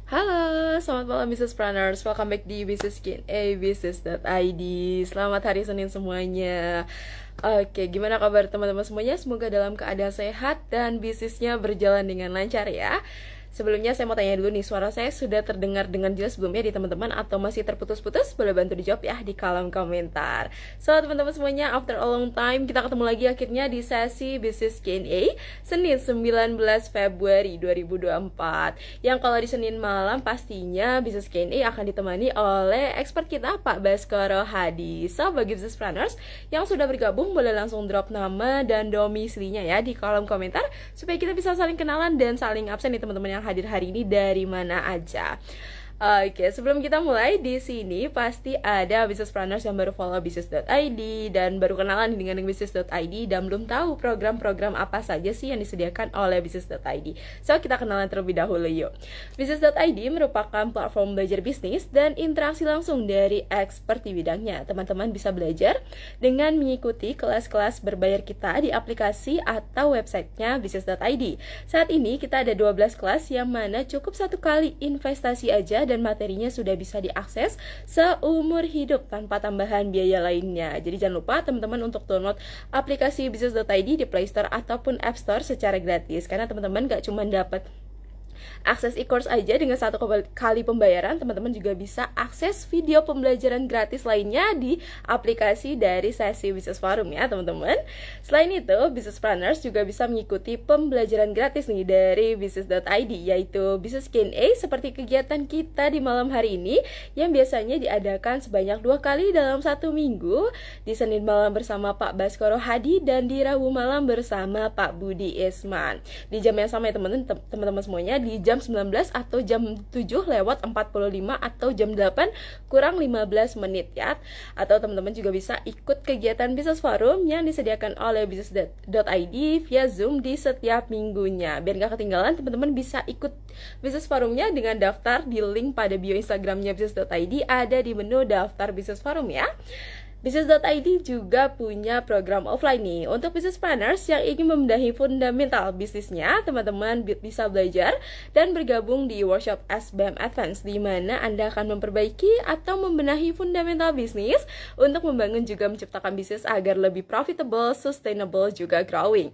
Halo, selamat malam Business Planners. Welcome back di Business Q&A Business.id. Selamat hari Senin semuanya. Oke, gimana kabar teman-teman semuanya? Semoga dalam keadaan sehat dan bisnisnya berjalan dengan lancar ya. Sebelumnya saya mau tanya dulu nih, suara saya sudah terdengar dengan jelas belum ya di teman-teman, atau masih terputus-putus? Boleh bantu dijawab ya di kolom komentar. So teman-teman semuanya, after a long time kita ketemu lagi akhirnya di sesi Business Q&A Senin 19 Februari 2024. Yang kalau di Senin malam pastinya Business Q&A akan ditemani oleh expert kita Pak Baskoro Hadi. So bagi business planners yang sudah bergabung boleh langsung drop nama dan domisilinya ya di kolom komentar supaya kita bisa saling kenalan dan saling absen nih teman-teman yang hadir hari ini dari mana aja. Oke, sebelum kita mulai di sini pasti ada business planners yang baru follow business.id dan baru kenalan dengan business.id dan belum tahu program-program apa saja sih yang disediakan oleh business.id. So, kita kenalan terlebih dahulu yuk. Business.id merupakan platform belajar bisnis dan interaksi langsung dari expert di bidangnya. Teman-teman bisa belajar dengan mengikuti kelas-kelas berbayar kita di aplikasi atau websitenya business.id. Saat ini kita ada 12 kelas yang mana cukup satu kali investasi aja dan materinya sudah bisa diakses seumur hidup tanpa tambahan biaya lainnya. Jadi jangan lupa teman-teman untuk download aplikasi business.id di Play Store ataupun App Store secara gratis, karena teman-teman gak cuma dapat akses e-course aja dengan satu kali pembayaran, teman-teman juga bisa akses video pembelajaran gratis lainnya di aplikasi dari sesi Business Forum ya teman-teman. Selain itu, business planners juga bisa mengikuti pembelajaran gratis nih dari business.id, yaitu Business Q&A seperti kegiatan kita di malam hari ini yang biasanya diadakan sebanyak 2 kali dalam 1 minggu, di Senin malam bersama Pak Baskoro Hadi dan di Rabu malam bersama Pak Budi Isman. Di jam yang sama ya teman-teman semuanya, di jam 19 atau jam 7 lewat 45 atau jam 8 kurang 15 menit ya. Atau teman-teman juga bisa ikut kegiatan Business Forum yang disediakan oleh business.id via Zoom di setiap minggunya. Biar gak ketinggalan, teman-teman bisa ikut Business Forumnya dengan daftar di link pada bio Instagramnya business.id, ada di menu daftar Business Forum ya. Business.id juga punya program offline nih untuk business planners yang ingin membenahi fundamental bisnisnya. Teman-teman bisa belajar dan bergabung di workshop SBM Advance, di mana Anda akan memperbaiki atau membenahi fundamental bisnis untuk membangun juga menciptakan bisnis agar lebih profitable, sustainable, juga growing.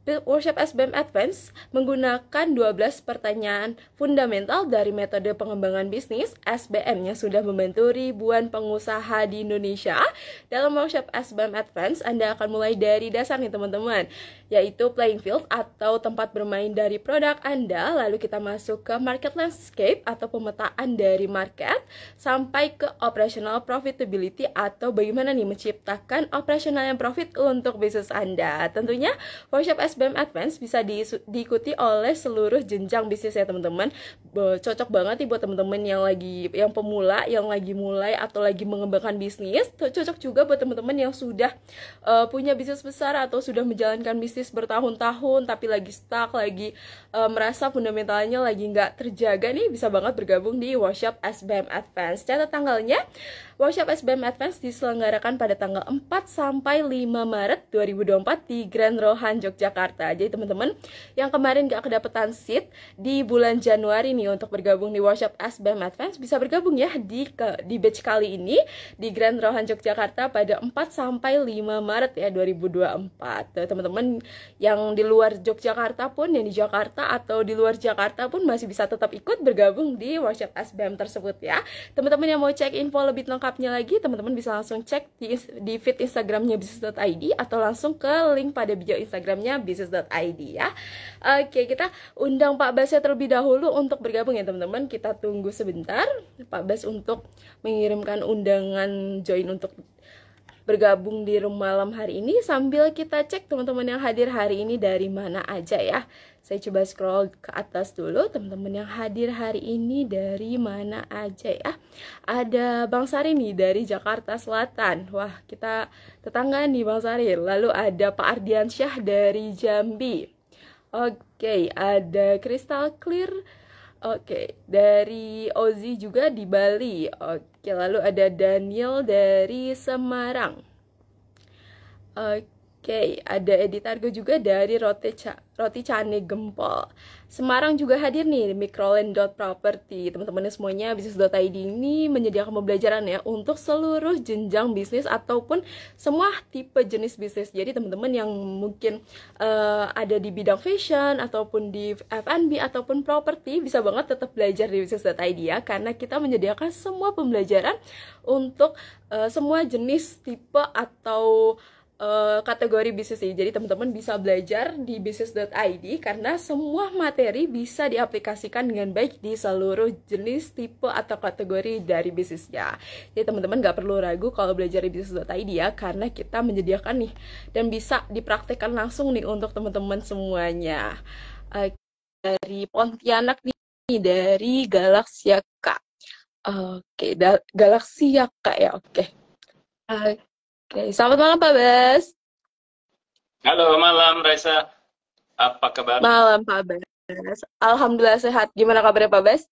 Workshop SBM Advance menggunakan 12 pertanyaan fundamental dari metode pengembangan bisnis SBM yang sudah membantu ribuan pengusaha di Indonesia. Dalam workshop SBM Advance, Anda akan mulai dari dasar nih teman-teman, yaitu playing field atau tempat bermain dari produk Anda, lalu kita masuk ke market landscape atau pemetaan dari market, sampai ke operational profitability atau bagaimana nih menciptakan operational yang profit untuk bisnis Anda. Tentunya workshop SBM Advance bisa diikuti oleh seluruh jenjang bisnis ya teman-teman. Cocok banget nih buat teman-teman yang pemula, yang lagi mulai atau lagi mengembangkan bisnis. Cocok juga buat teman-teman yang sudah punya bisnis besar atau sudah menjalankan bisnis bertahun-tahun tapi lagi stuck, lagi merasa fundamentalnya lagi nggak terjaga nih, bisa banget bergabung di workshop SBM Advance. Catat tanggalnya, workshop SBM Advance diselenggarakan pada tanggal 4 sampai 5 Maret 2024 di Grand Rohan Yogyakarta. Jadi teman-teman yang kemarin gak kedapetan seat di bulan Januari nih untuk bergabung di workshop SBM Advance, bisa bergabung ya di batch kali ini di Grand Rohan Yogyakarta pada 4 sampai 5 Maret ya 2024. Teman-teman yang di luar Yogyakarta pun, yang di Jakarta atau di luar Jakarta pun masih bisa tetap ikut bergabung di workshop SBM tersebut ya. Teman-teman yang mau cek info lebih lengkapnya lagi, teman-teman bisa langsung cek di feed Instagramnya business.id atau langsung ke link pada bio Instagramnya business.id ya. Oke, kita undang Pak Bas terlebih dahulu untuk bergabung ya teman-teman. Kita tunggu sebentar Pak Bas untuk mengirimkan undangan join untuk bergabung di room malam hari ini, sambil kita cek teman-teman yang hadir hari ini dari mana aja ya. Saya coba scroll ke atas dulu, teman-teman yang hadir hari ini dari mana aja ya. Ada Bang Sari nih dari Jakarta Selatan. Wah, kita tetangga nih Bang Sari. Lalu ada Pak Ardiansyah dari Jambi. Oke, ada Crystal Clear. Oke, dari Ozi juga di Bali. Oke, lalu ada Daniel dari Semarang. Oke, Oke, ada editargo juga dari Roti Cane Gempol. Semarang juga hadir nih, Microland.property. Teman-teman semuanya, bisnis.id ini menyediakan pembelajaran ya untuk seluruh jenjang bisnis ataupun semua tipe jenis bisnis. Jadi teman-teman yang mungkin ada di bidang fashion ataupun di F&B ataupun properti bisa banget tetap belajar di bisnis.id ya, karena kita menyediakan semua pembelajaran untuk semua jenis tipe atau kategori bisnis ini. Jadi teman-teman bisa belajar di bisnis.id karena semua materi bisa diaplikasikan dengan baik di seluruh jenis, tipe, atau kategori dari bisnisnya. Jadi teman-teman gak perlu ragu kalau belajar di bisnis.id ya, karena kita menyediakan nih dan bisa dipraktekkan langsung nih untuk teman-teman semuanya. Dari Pontianak nih, dari Galaxia Kak. Oke, Galaxia Kak ya, oke. Oke, selamat malam Pak Bas. Halo, malam Raisa. Apa kabar? Malam Pak Bas. Alhamdulillah sehat. Gimana kabarnya Pak Bas?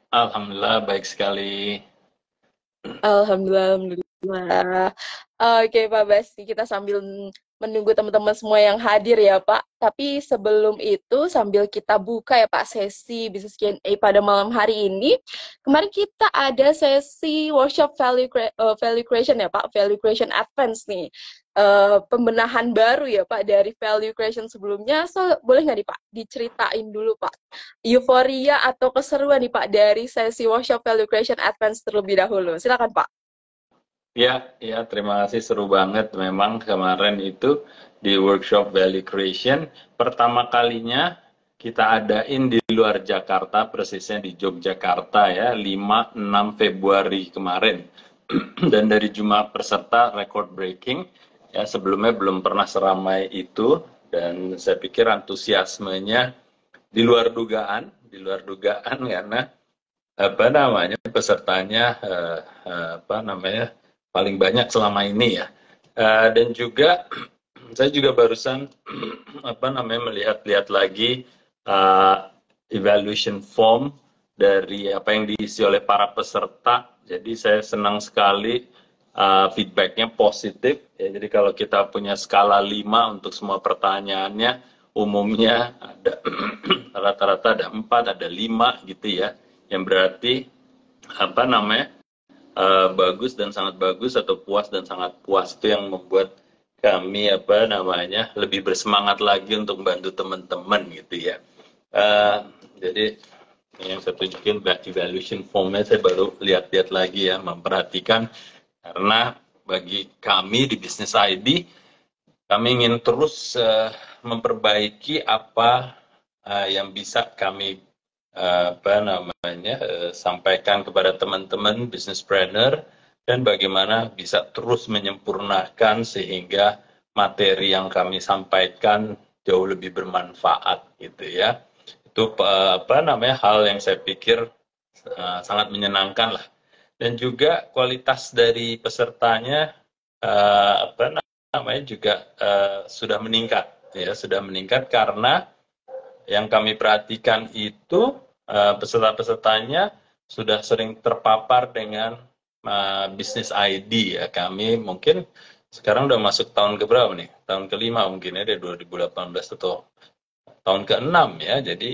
Alhamdulillah baik sekali. Alhamdulillah. Oke Pak Bas, kita sambil menunggu teman-teman semua yang hadir ya Pak. Tapi sebelum itu sambil kita buka ya Pak sesi Business Q&A pada malam hari ini. Kemarin kita ada sesi workshop value creation ya Pak, value creation advance nih. Pembenahan baru ya Pak dari value creation sebelumnya. So, boleh nggak nih Pak diceritain dulu Pak euforia atau keseruan nih Pak dari sesi workshop value creation advance terlebih dahulu. Silakan Pak. Ya, terima kasih, seru banget memang kemarin itu di workshop value creation. Pertama kalinya kita adain di luar Jakarta, persisnya di Yogyakarta ya, 5-6 Februari kemarin. Dan dari jumlah peserta record breaking, ya sebelumnya belum pernah seramai itu, dan saya pikir antusiasmenya di luar dugaan karena pesertanya paling banyak selama ini ya. Dan juga saya juga barusan melihat lihat lagi evaluation form dari apa yang diisi oleh para peserta. Jadi saya senang sekali feedbacknya positif ya. Jadi kalau kita punya skala 5 untuk semua pertanyaannya, umumnya ada rata-rata ada 4, ada 5 gitu ya, yang berarti bagus dan sangat bagus atau puas dan sangat puas. Itu yang membuat kami lebih bersemangat lagi untuk membantu teman-teman gitu ya. Jadi yang saya tunjukin evaluation formnya, saya baru lihat-lihat lagi ya, memperhatikan, karena bagi kami di Business ID, kami ingin terus memperbaiki apa yang bisa kami sampaikan kepada teman-teman businesspreneur, dan bagaimana bisa terus menyempurnakan sehingga materi yang kami sampaikan jauh lebih bermanfaat gitu ya. Itu hal yang saya pikir sangat menyenangkan lah. Dan juga kualitas dari pesertanya juga sudah meningkat ya, karena yang kami perhatikan itu peserta-pesertanya sudah sering terpapar dengan Business ID ya. Kami mungkin sekarang udah masuk tahun keberapa nih? Tahun ke-5 mungkin ya, dari 2018 atau tahun ke-6 ya. Jadi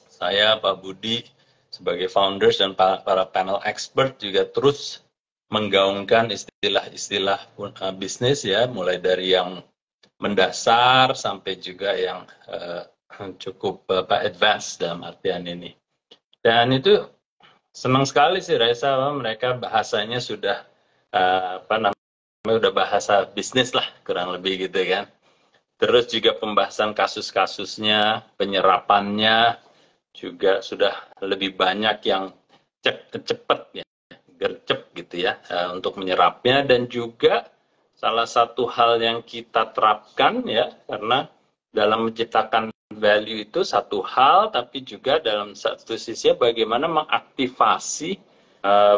saya, Pak Budi sebagai founders dan para panel expert juga terus menggaungkan istilah-istilah bisnis ya, mulai dari yang mendasar sampai juga yang cukup advance dalam artian ini. Dan itu senang sekali sih Raisa, mereka bahasanya sudah udah bahasa bisnis lah kurang lebih gitu kan. Terus juga pembahasan kasus-kasusnya, penyerapannya juga sudah lebih banyak yang cepet ya, gercep gitu ya, untuk menyerapnya. Dan juga salah satu hal yang kita terapkan ya, karena dalam menciptakan value itu satu hal, tapi juga dalam satu sisi bagaimana mengaktifasi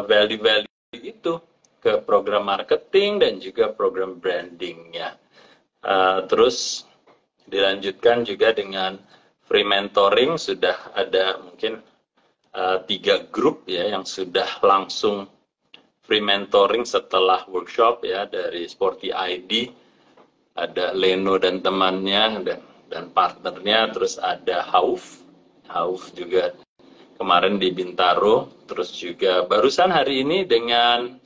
value-value itu ke program marketing dan juga program brandingnya. Terus dilanjutkan juga dengan free mentoring, sudah ada mungkin 3 grup ya yang sudah langsung free mentoring setelah workshop ya dari Sporty ID, ada Leno dan temannya dan partnernya, terus ada Hauf juga kemarin di Bintaro, terus juga barusan hari ini dengan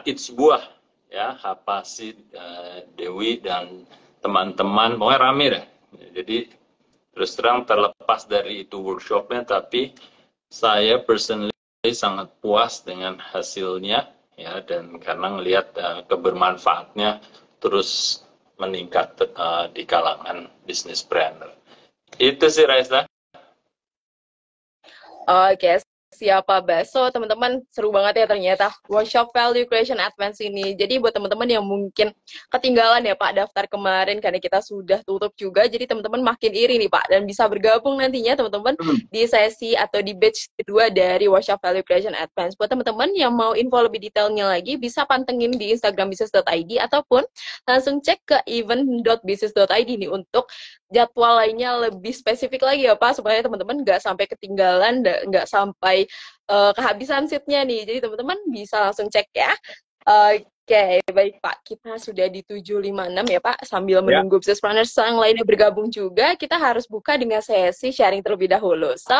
It's Buah ya, Hapasi, Dewi dan teman-teman, pokoknya rame dah. Jadi terus terang terlepas dari itu workshopnya, tapi saya personally sangat puas dengan hasilnya ya, dan karena ngelihat kebermanfaatnya terus meningkat di kalangan businesspreneur. Itu sih Raisa. Oke, siapa Baso, teman-teman, seru banget ya ternyata workshop value creation advance ini. Jadi buat teman-teman yang mungkin ketinggalan ya Pak daftar kemarin karena kita sudah tutup juga, jadi teman-teman makin iri nih Pak, dan bisa bergabung nantinya teman-teman di sesi atau di batch kedua dari workshop value creation advance. Buat teman-teman yang mau info lebih detailnya lagi, bisa pantengin di Instagram business.id ataupun langsung cek ke event.business.id nih untuk jadwal lainnya lebih spesifik lagi ya Pak, supaya teman-teman nggak sampai ketinggalan, nggak sampai kehabisan seatnya nih. Jadi teman-teman bisa langsung cek ya. Oke, baik Pak. Kita sudah di 7.56 ya Pak. Sambil menunggu businessplanners yang lainnya bergabung juga, kita harus buka dengan sesi sharing terlebih dahulu. So,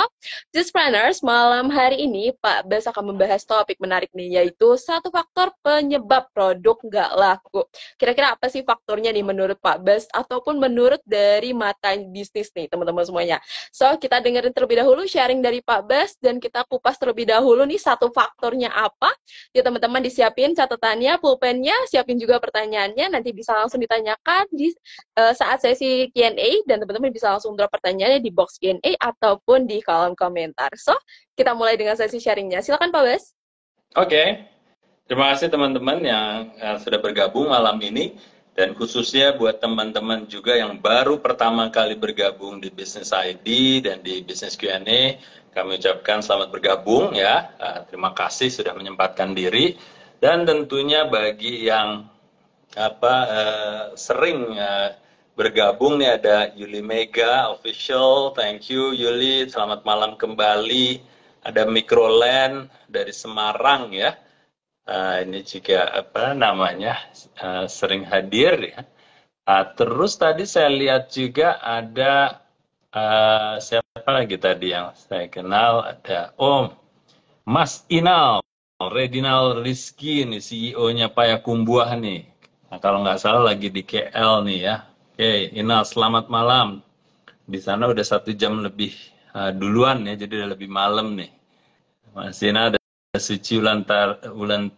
businessplanners, malam hari ini Pak Bas akan membahas topik menarik nih, yaitu 1 faktor penyebab produk nggak laku. Kira-kira apa sih faktornya nih menurut Pak Bas, ataupun menurut dari mata bisnis nih teman-teman semuanya. So, kita dengerin terlebih dahulu sharing dari Pak Bas, dan kita kupas terlebih dahulu nih 1 faktornya apa. Ya teman-teman disiapin catatannya, pulpennya, siapin juga pertanyaannya, nanti bisa langsung ditanyakan di saat sesi Q&A, dan teman-teman bisa langsung drop pertanyaannya di box Q&A ataupun di kolom komentar. So, kita mulai dengan sesi sharingnya. Silakan Pak Bas. Oke. Terima kasih teman-teman yang sudah bergabung malam ini, dan khususnya buat teman-teman juga yang baru pertama kali bergabung di Business ID dan di Business Q&A, kami ucapkan selamat bergabung ya. Terima kasih sudah menyempatkan diri, dan tentunya bagi yang sering bergabung nih, ada Yuli Mega Official, thank you Yuli, selamat malam kembali. Ada Microland dari Semarang ya. Ini juga sering hadir ya. Terus tadi saya lihat juga ada siapa lagi tadi yang saya kenal, ada Mas Inal Redinal Rizky nih, CEO-nya Payakumbuh nih. Nah, kalau nggak salah lagi di KL nih ya. Oke, Inal selamat malam. Di sana udah 1 jam lebih duluan ya, jadi udah lebih malam nih. Mas Inal, Suci Ulan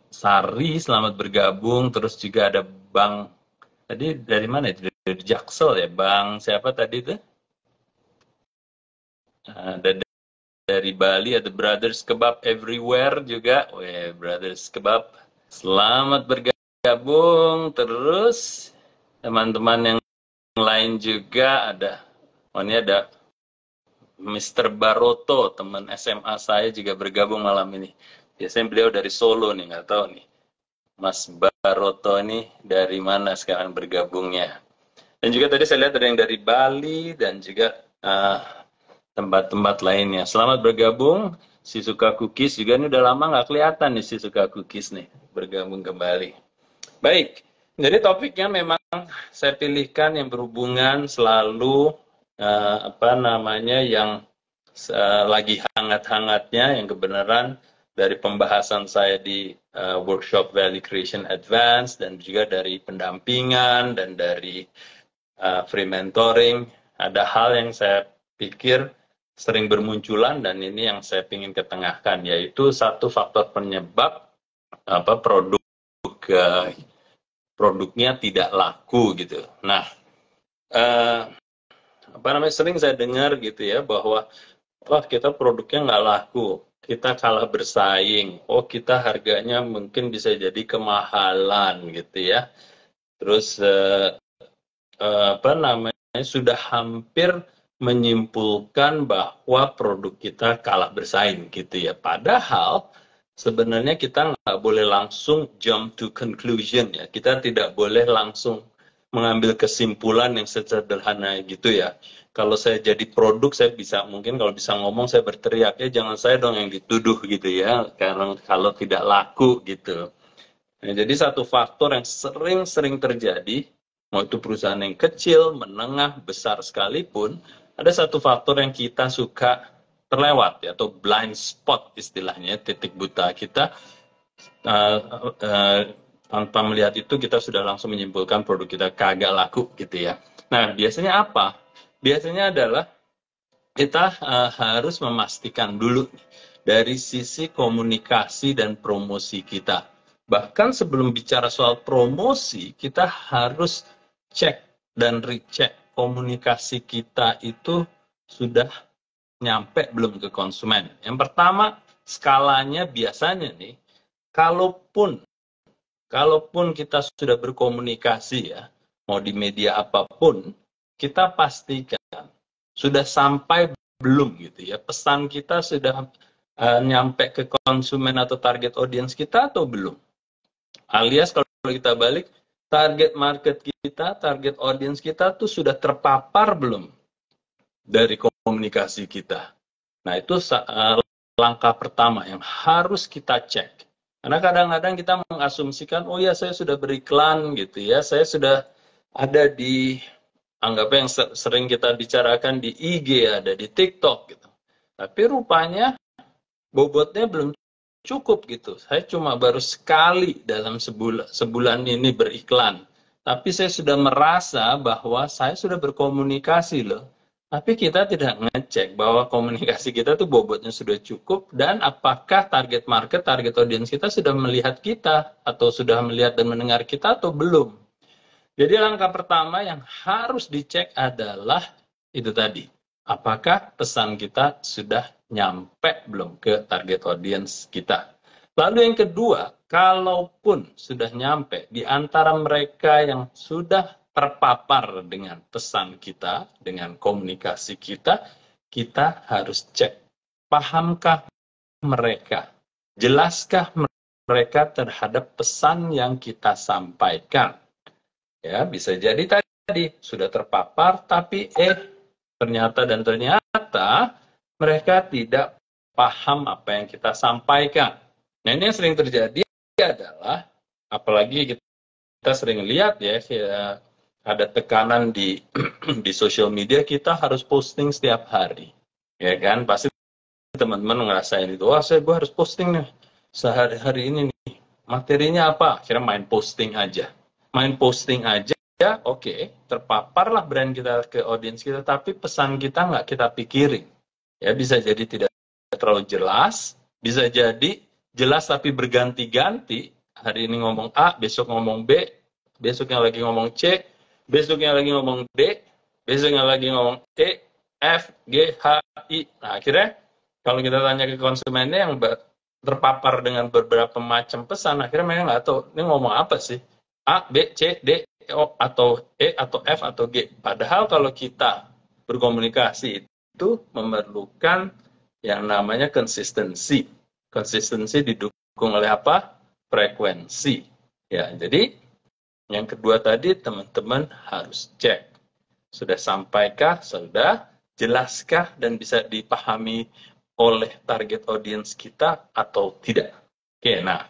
Sari, selamat bergabung. Terus juga ada Bang, tadi dari mana itu? Dari Jaksel ya, Bang siapa tadi itu? Ada dari Bali, ada Brothers Kebab Everywhere juga. Weh, Brothers Kebab, selamat bergabung. Terus teman-teman yang lain juga ada. Ini ada Mr. Baroto, teman SMA saya juga bergabung malam ini. Biasanya beliau dari Solo nih, nggak tahu nih. Mas Baroto ini dari mana sekarang bergabungnya. Dan juga tadi saya lihat ada yang dari Bali dan juga tempat-tempat lainnya. Selamat bergabung. Si Suka Cookies juga ini udah lama nggak kelihatan nih, si Suka Cookies nih bergabung kembali. Baik, jadi topiknya memang saya pilihkan yang berhubungan selalu yang lagi hangat-hangatnya, yang kebenaran dari pembahasan saya di workshop Value Creation Advance, dan juga dari pendampingan dan dari free mentoring. Ada hal yang saya pikir sering bermunculan, dan ini yang saya ingin ketengahkan, yaitu 1 faktor penyebab produknya tidak laku gitu. Nah, sering saya dengar gitu ya, bahwa kita produknya nggak laku, kita kalah bersaing, kita harganya mungkin bisa jadi kemahalan gitu ya. Terus sudah hampir menyimpulkan bahwa produk kita kalah bersaing gitu ya. Padahal sebenarnya kita nggak boleh langsung jump to conclusion ya. Kita tidak boleh langsung mengambil kesimpulan yang sederhana gitu ya. Kalau saya jadi produk, saya bisa, mungkin kalau bisa ngomong, saya berteriak, ya jangan saya dong yang dituduh gitu ya, karena kalau tidak laku gitu. Nah, jadi satu faktor yang sering-sering terjadi, mau itu perusahaan yang kecil, menengah, besar sekalipun, ada satu faktor yang kita suka terlewat, ya, atau blind spot istilahnya, titik buta kita. Tanpa melihat itu kita sudah langsung menyimpulkan produk kita kagak laku gitu ya. Nah, biasanya apa? Biasanya adalah kita harus memastikan dulu dari sisi komunikasi dan promosi kita. Bahkan sebelum bicara soal promosi, kita harus cek dan recheck komunikasi kita itu sudah nyampe belum ke konsumen. Yang pertama, skalanya biasanya nih, kalaupun kita sudah berkomunikasi ya, mau di media apapun, kita pastikan sudah sampai belum gitu ya, pesan kita sudah nyampe ke konsumen atau target audience kita atau belum. Alias kalau kita balik, target market kita, target audience kita tuh sudah terpapar belum dari komunikasi kita. Nah, itu langkah pertama yang harus kita cek. Karena kadang-kadang kita mengasumsikan, oh ya saya sudah beriklan gitu ya, saya sudah ada di, anggapnya yang sering kita bicarakan di IG, ada di TikTok gitu. Tapi rupanya bobotnya belum cukup gitu. Saya cuma baru sekali dalam sebulan ini beriklan. Tapi saya sudah merasa bahwa saya sudah berkomunikasi loh. Tapi kita tidak ngecek bahwa komunikasi kita tuh bobotnya sudah cukup dan apakah target market, target audience kita sudah melihat kita atau sudah melihat dan mendengar kita atau belum. Jadi langkah pertama yang harus dicek adalah itu tadi. Apakah pesan kita sudah nyampe belum ke target audience kita. Lalu yang kedua, kalaupun sudah nyampe di antara mereka yang sudah terpapar dengan pesan kita, dengan komunikasi kita, kita harus cek, pahamkah mereka? Jelaskah mereka terhadap pesan yang kita sampaikan? Ya, bisa jadi tadi sudah terpapar, tapi ternyata mereka tidak paham apa yang kita sampaikan. Nah, ini yang sering terjadi adalah, apalagi kita sering lihat ya ada tekanan di sosial media, kita harus posting setiap hari, ya kan? Pasti teman-teman ngerasain itu, wah gue harus posting nih sehari-hari ini nih, materinya apa? Akhirnya main posting aja, oke, terpaparlah brand kita ke audiens kita, tapi pesan kita nggak kita pikirin, ya bisa jadi tidak terlalu jelas, bisa jadi jelas tapi berganti-ganti, hari ini ngomong A, besok ngomong B, besoknya lagi ngomong C, besoknya lagi ngomong D, besoknya lagi ngomong E, F, G, H, I. Nah, akhirnya kalau kita tanya ke konsumennya yang terpapar dengan beberapa macam pesan, akhirnya mereka nggak tahu, ini ngomong apa sih? A, B, C, D, O, atau E, atau F, atau G. Padahal kalau kita berkomunikasi itu memerlukan yang namanya konsistensi. Konsistensi didukung oleh apa? Frekuensi. Ya, jadi yang kedua tadi teman-teman harus cek. Sudah sampaikah, sudah jelaskah dan bisa dipahami oleh target audience kita atau tidak. Oke, nah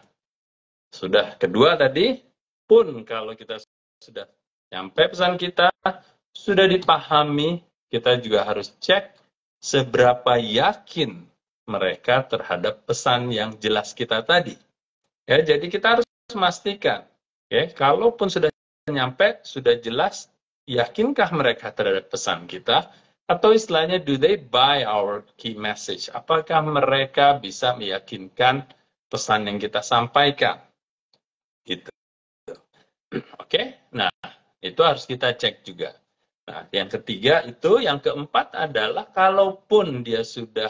sudah kedua tadi, pun kalau kita sudah nyampe pesan kita, sudah dipahami, kita juga harus cek seberapa yakin mereka terhadap pesan yang jelas kita tadi. Ya, jadi kita harus memastikan, ya, kalaupun sudah nyampe, sudah jelas, yakinkah mereka terhadap pesan kita? Atau istilahnya, do they buy our key message? Apakah mereka bisa meyakinkan pesan yang kita sampaikan? Gitu. Oke, nah itu harus kita cek juga. Nah, yang ketiga itu, yang keempat adalah kalaupun dia sudah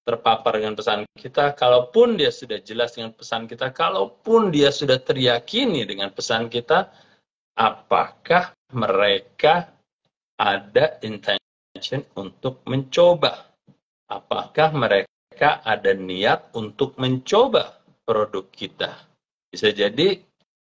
terpapar dengan pesan kita, kalaupun dia sudah jelas dengan pesan kita, kalaupun dia sudah teryakini dengan pesan kita, apakah mereka ada intention untuk mencoba? Apakah mereka ada niat untuk mencoba produk kita? Bisa jadi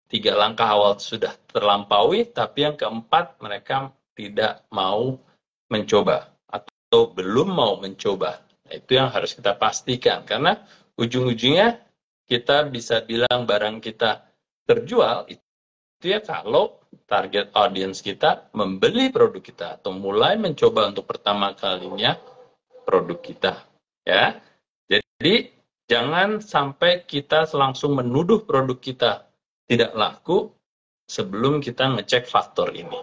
3 langkah awal sudah terlampaui, tapi yang keempat mereka tidak mau mencoba atau belum mau mencoba. Nah, itu yang harus kita pastikan, karena ujung-ujungnya kita bisa bilang barang kita terjual itu ya kalau target audience kita membeli produk kita atau mulai mencoba untuk pertama kalinya produk kita, ya. Jadi jangan sampai kita langsung menuduh produk kita tidak laku sebelum kita ngecek faktor ini.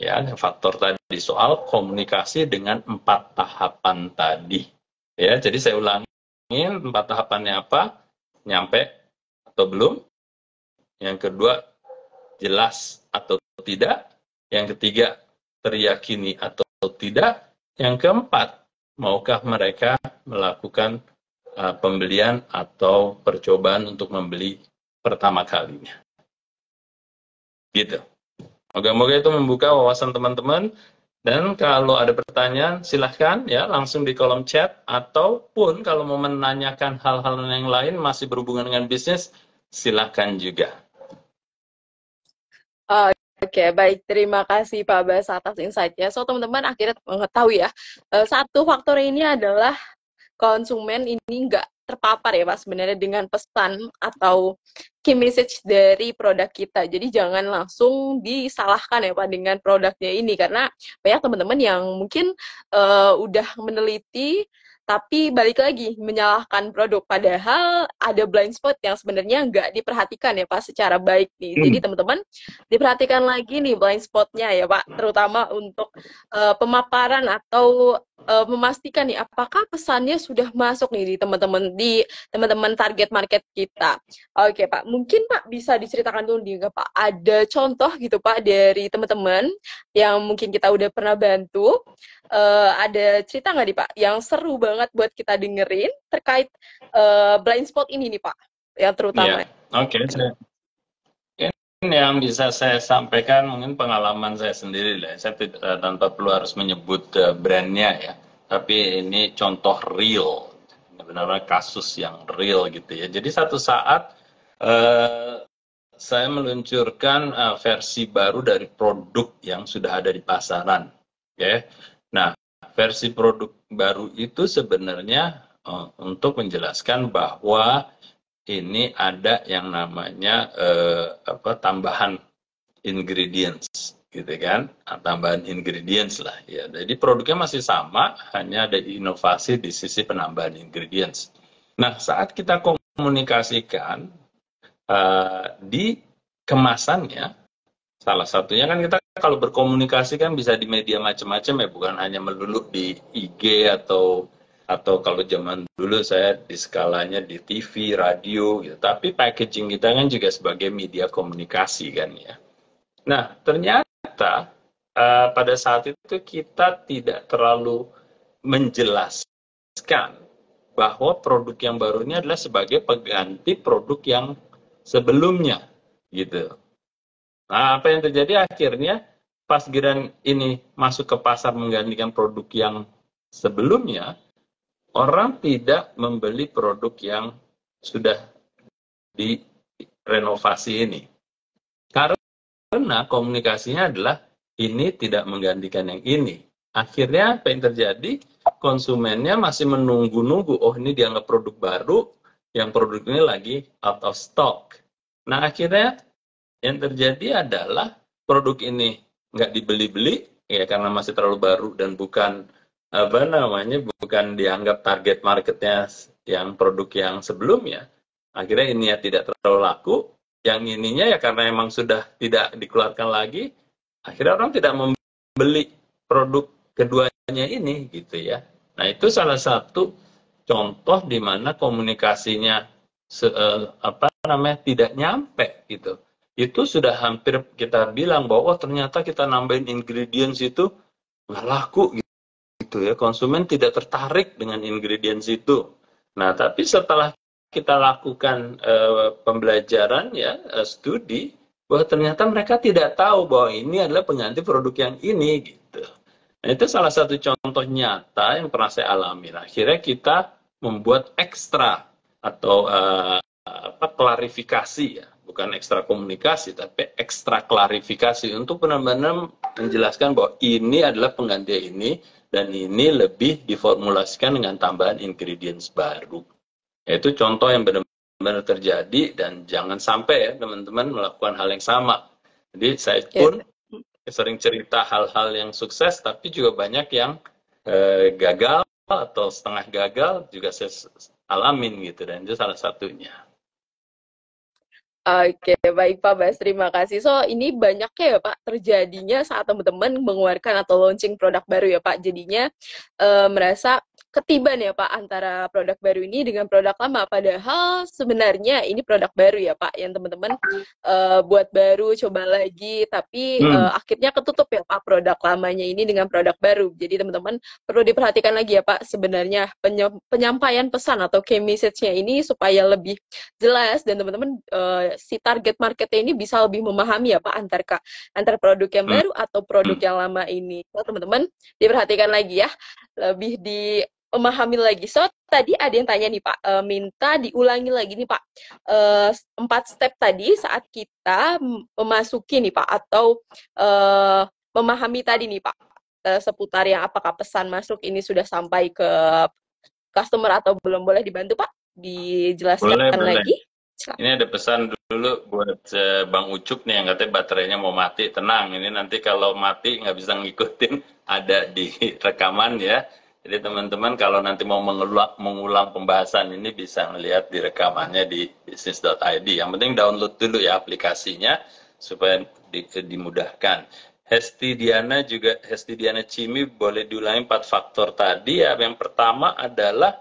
Ya, faktor tadi soal komunikasi dengan 4 tahapan tadi. Ya, jadi saya ulangin 4 tahapannya apa? Nyampe atau belum? Yang kedua, jelas atau tidak? Yang ketiga, teriyakini atau tidak? Yang keempat, maukah mereka melakukan pembelian atau percobaan untuk membeli pertama kalinya? Gitu. Moga-moga itu membuka wawasan teman-teman. Dan kalau ada pertanyaan, silahkan ya langsung di kolom chat. Ataupun kalau mau menanyakan hal-hal yang lain masih berhubungan dengan bisnis, silahkan juga. Oke, baik. Terima kasih Pak Bas atas insight-nya. So, teman-teman akhirnya mengetahui ya, satu faktor ini adalah konsumen ini nggak terpapar ya Pak sebenarnya dengan pesan atau key message dari produk kita. Jadi jangan langsung disalahkan ya Pak dengan produknya ini, karena banyak teman-teman yang mungkin udah meneliti tapi balik lagi menyalahkan produk, padahal ada blind spot yang sebenarnya nggak diperhatikan ya Pak secara baik nih. Jadi teman-teman diperhatikan lagi nih blind spotnya ya Pak, terutama untuk pemaparan atau memastikan nih apakah pesannya sudah masuk nih di teman-teman target market kita. Oke Pak, mungkin Pak bisa diceritakan dulu nih Pak, ada contoh gitu Pak dari teman-teman yang mungkin kita udah pernah bantu, ada cerita nggak nih Pak yang seru banget buat kita dengerin terkait blind spot ini nih Pak, yang terutama. Oke. Yang bisa saya sampaikan mungkin pengalaman saya sendiri lah. Saya tanpa perlu harus menyebut brandnya ya. Tapi ini contoh real, benar-benar kasus yang real gitu ya. Jadi satu saat saya meluncurkan versi baru dari produk yang sudah ada di pasaran. Okay? Nah, versi produk baru itu sebenarnya untuk menjelaskan bahwa ini ada yang namanya tambahan ingredients, gitu kan? Tambahan ingredients lah, ya. Jadi produknya masih sama, hanya ada inovasi di sisi penambahan ingredients. Nah, saat kita komunikasikan di kemasannya, salah satunya kan kita kalau berkomunikasi kan bisa di media macam-macam ya, bukan hanya melulu di IG atau kalau zaman dulu saya di skalanya di TV, radio gitu. Tapi packaging kita kan juga sebagai media komunikasi kan ya. Nah, ternyata pada saat itu kita tidak terlalu menjelaskan bahwa produk yang baru ini adalah sebagai pengganti produk yang sebelumnya gitu. Nah, apa yang terjadi akhirnya pas giliran ini masuk ke pasar menggantikan produk yang sebelumnya, orang tidak membeli produk yang sudah direnovasi ini. Karena komunikasinya adalah ini tidak menggantikan yang ini. Akhirnya apa yang terjadi? Konsumennya masih menunggu-nunggu, oh ini dianggap produk baru, yang produk ini lagi out of stock. Nah akhirnya yang terjadi adalah produk ini nggak dibeli-beli, ya karena masih terlalu baru dan bukan bukan dianggap target marketnya yang produk yang sebelumnya. Akhirnya ini ya tidak terlalu laku, yang ininya ya karena emang sudah tidak dikeluarkan lagi, akhirnya orang tidak membeli produk keduanya ini gitu ya. Nah itu salah satu contoh di mana komunikasinya tidak nyampe gitu. Itu sudah hampir kita bilang bahwa ternyata kita nambahin ingredients itu nggak laku gitu ya, konsumen tidak tertarik dengan ingredients itu. Nah tapi setelah kita lakukan pembelajaran ya, studi, bahwa ternyata mereka tidak tahu bahwa ini adalah pengganti produk yang ini gitu. Nah itu salah satu contoh nyata yang pernah saya alami. Nah, akhirnya kita membuat ekstra atau klarifikasi ya, bukan ekstra komunikasi, tapi ekstra klarifikasi untuk benar-benar menjelaskan bahwa ini adalah pengganti ini, dan ini lebih diformulasikan dengan tambahan ingredients baru. Itu contoh yang benar-benar terjadi, dan jangan sampai ya teman-teman melakukan hal yang sama. Jadi saya pun sering cerita hal-hal yang sukses, tapi juga banyak yang gagal atau setengah gagal juga saya alamin gitu, dan itu salah satunya. Oke, baik Pak Bas, terima kasih. So, ini banyaknya ya Pak terjadinya saat teman-teman mengeluarkan atau launching produk baru ya Pak. Jadinya merasa ketiban ya Pak antara produk baru ini dengan produk lama. Padahal sebenarnya ini produk baru ya Pak, yang teman-teman buat baru, coba lagi. Tapi akhirnya ketutup ya Pak produk lamanya ini dengan produk baru. Jadi teman-teman perlu diperhatikan lagi ya Pak, sebenarnya penyampaian pesan atau key message-nya ini supaya lebih jelas, dan teman-teman si target marketnya ini bisa lebih memahami ya Pak antar produk yang baru atau produk yang lama ini. So, teman-teman diperhatikan lagi ya, lebih memahami lagi. So, tadi ada yang tanya nih Pak, minta diulangi lagi nih Pak, 4 step tadi saat kita memasuki nih Pak, atau memahami tadi nih Pak, seputar yang apakah pesan masuk ini sudah sampai ke customer atau belum. Boleh dibantu Pak dijelaskan lagi? Ini ada pesan dulu buat Bang Ucup nih, yang katanya baterainya mau mati. Tenang, ini nanti kalau mati nggak bisa ngikutin, ada di rekaman ya. Jadi teman-teman kalau nanti mau mengulang pembahasan ini bisa melihat di rekamannya di bisnis.id. Yang penting download dulu ya aplikasinya supaya dimudahkan. Hesti Diana Cimi, boleh diulangi 4 faktor tadi ya. Yang pertama adalah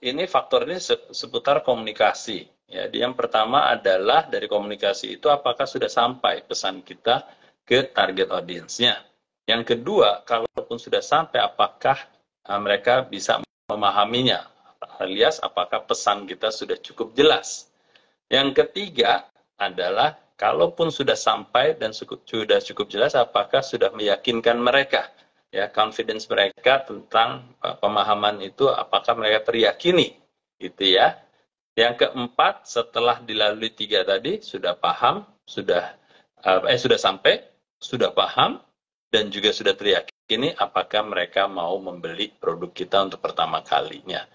ini faktor ini seputar komunikasi. Ya, yang pertama adalah dari komunikasi itu apakah sudah sampai pesan kita ke target audiensnya. Yang kedua, kalaupun sudah sampai, apakah mereka bisa memahaminya, alias apakah pesan kita sudah cukup jelas. Yang ketiga adalah kalaupun sudah sampai dan sudah cukup jelas, apakah sudah meyakinkan mereka. Ya, confidence mereka tentang pemahaman itu, apakah mereka teriyakini, gitu ya. Yang keempat, setelah dilalui 3 tadi, sudah paham, sudah sampai, sudah paham, dan juga sudah teriyakini, apakah mereka mau membeli produk kita untuk pertama kalinya.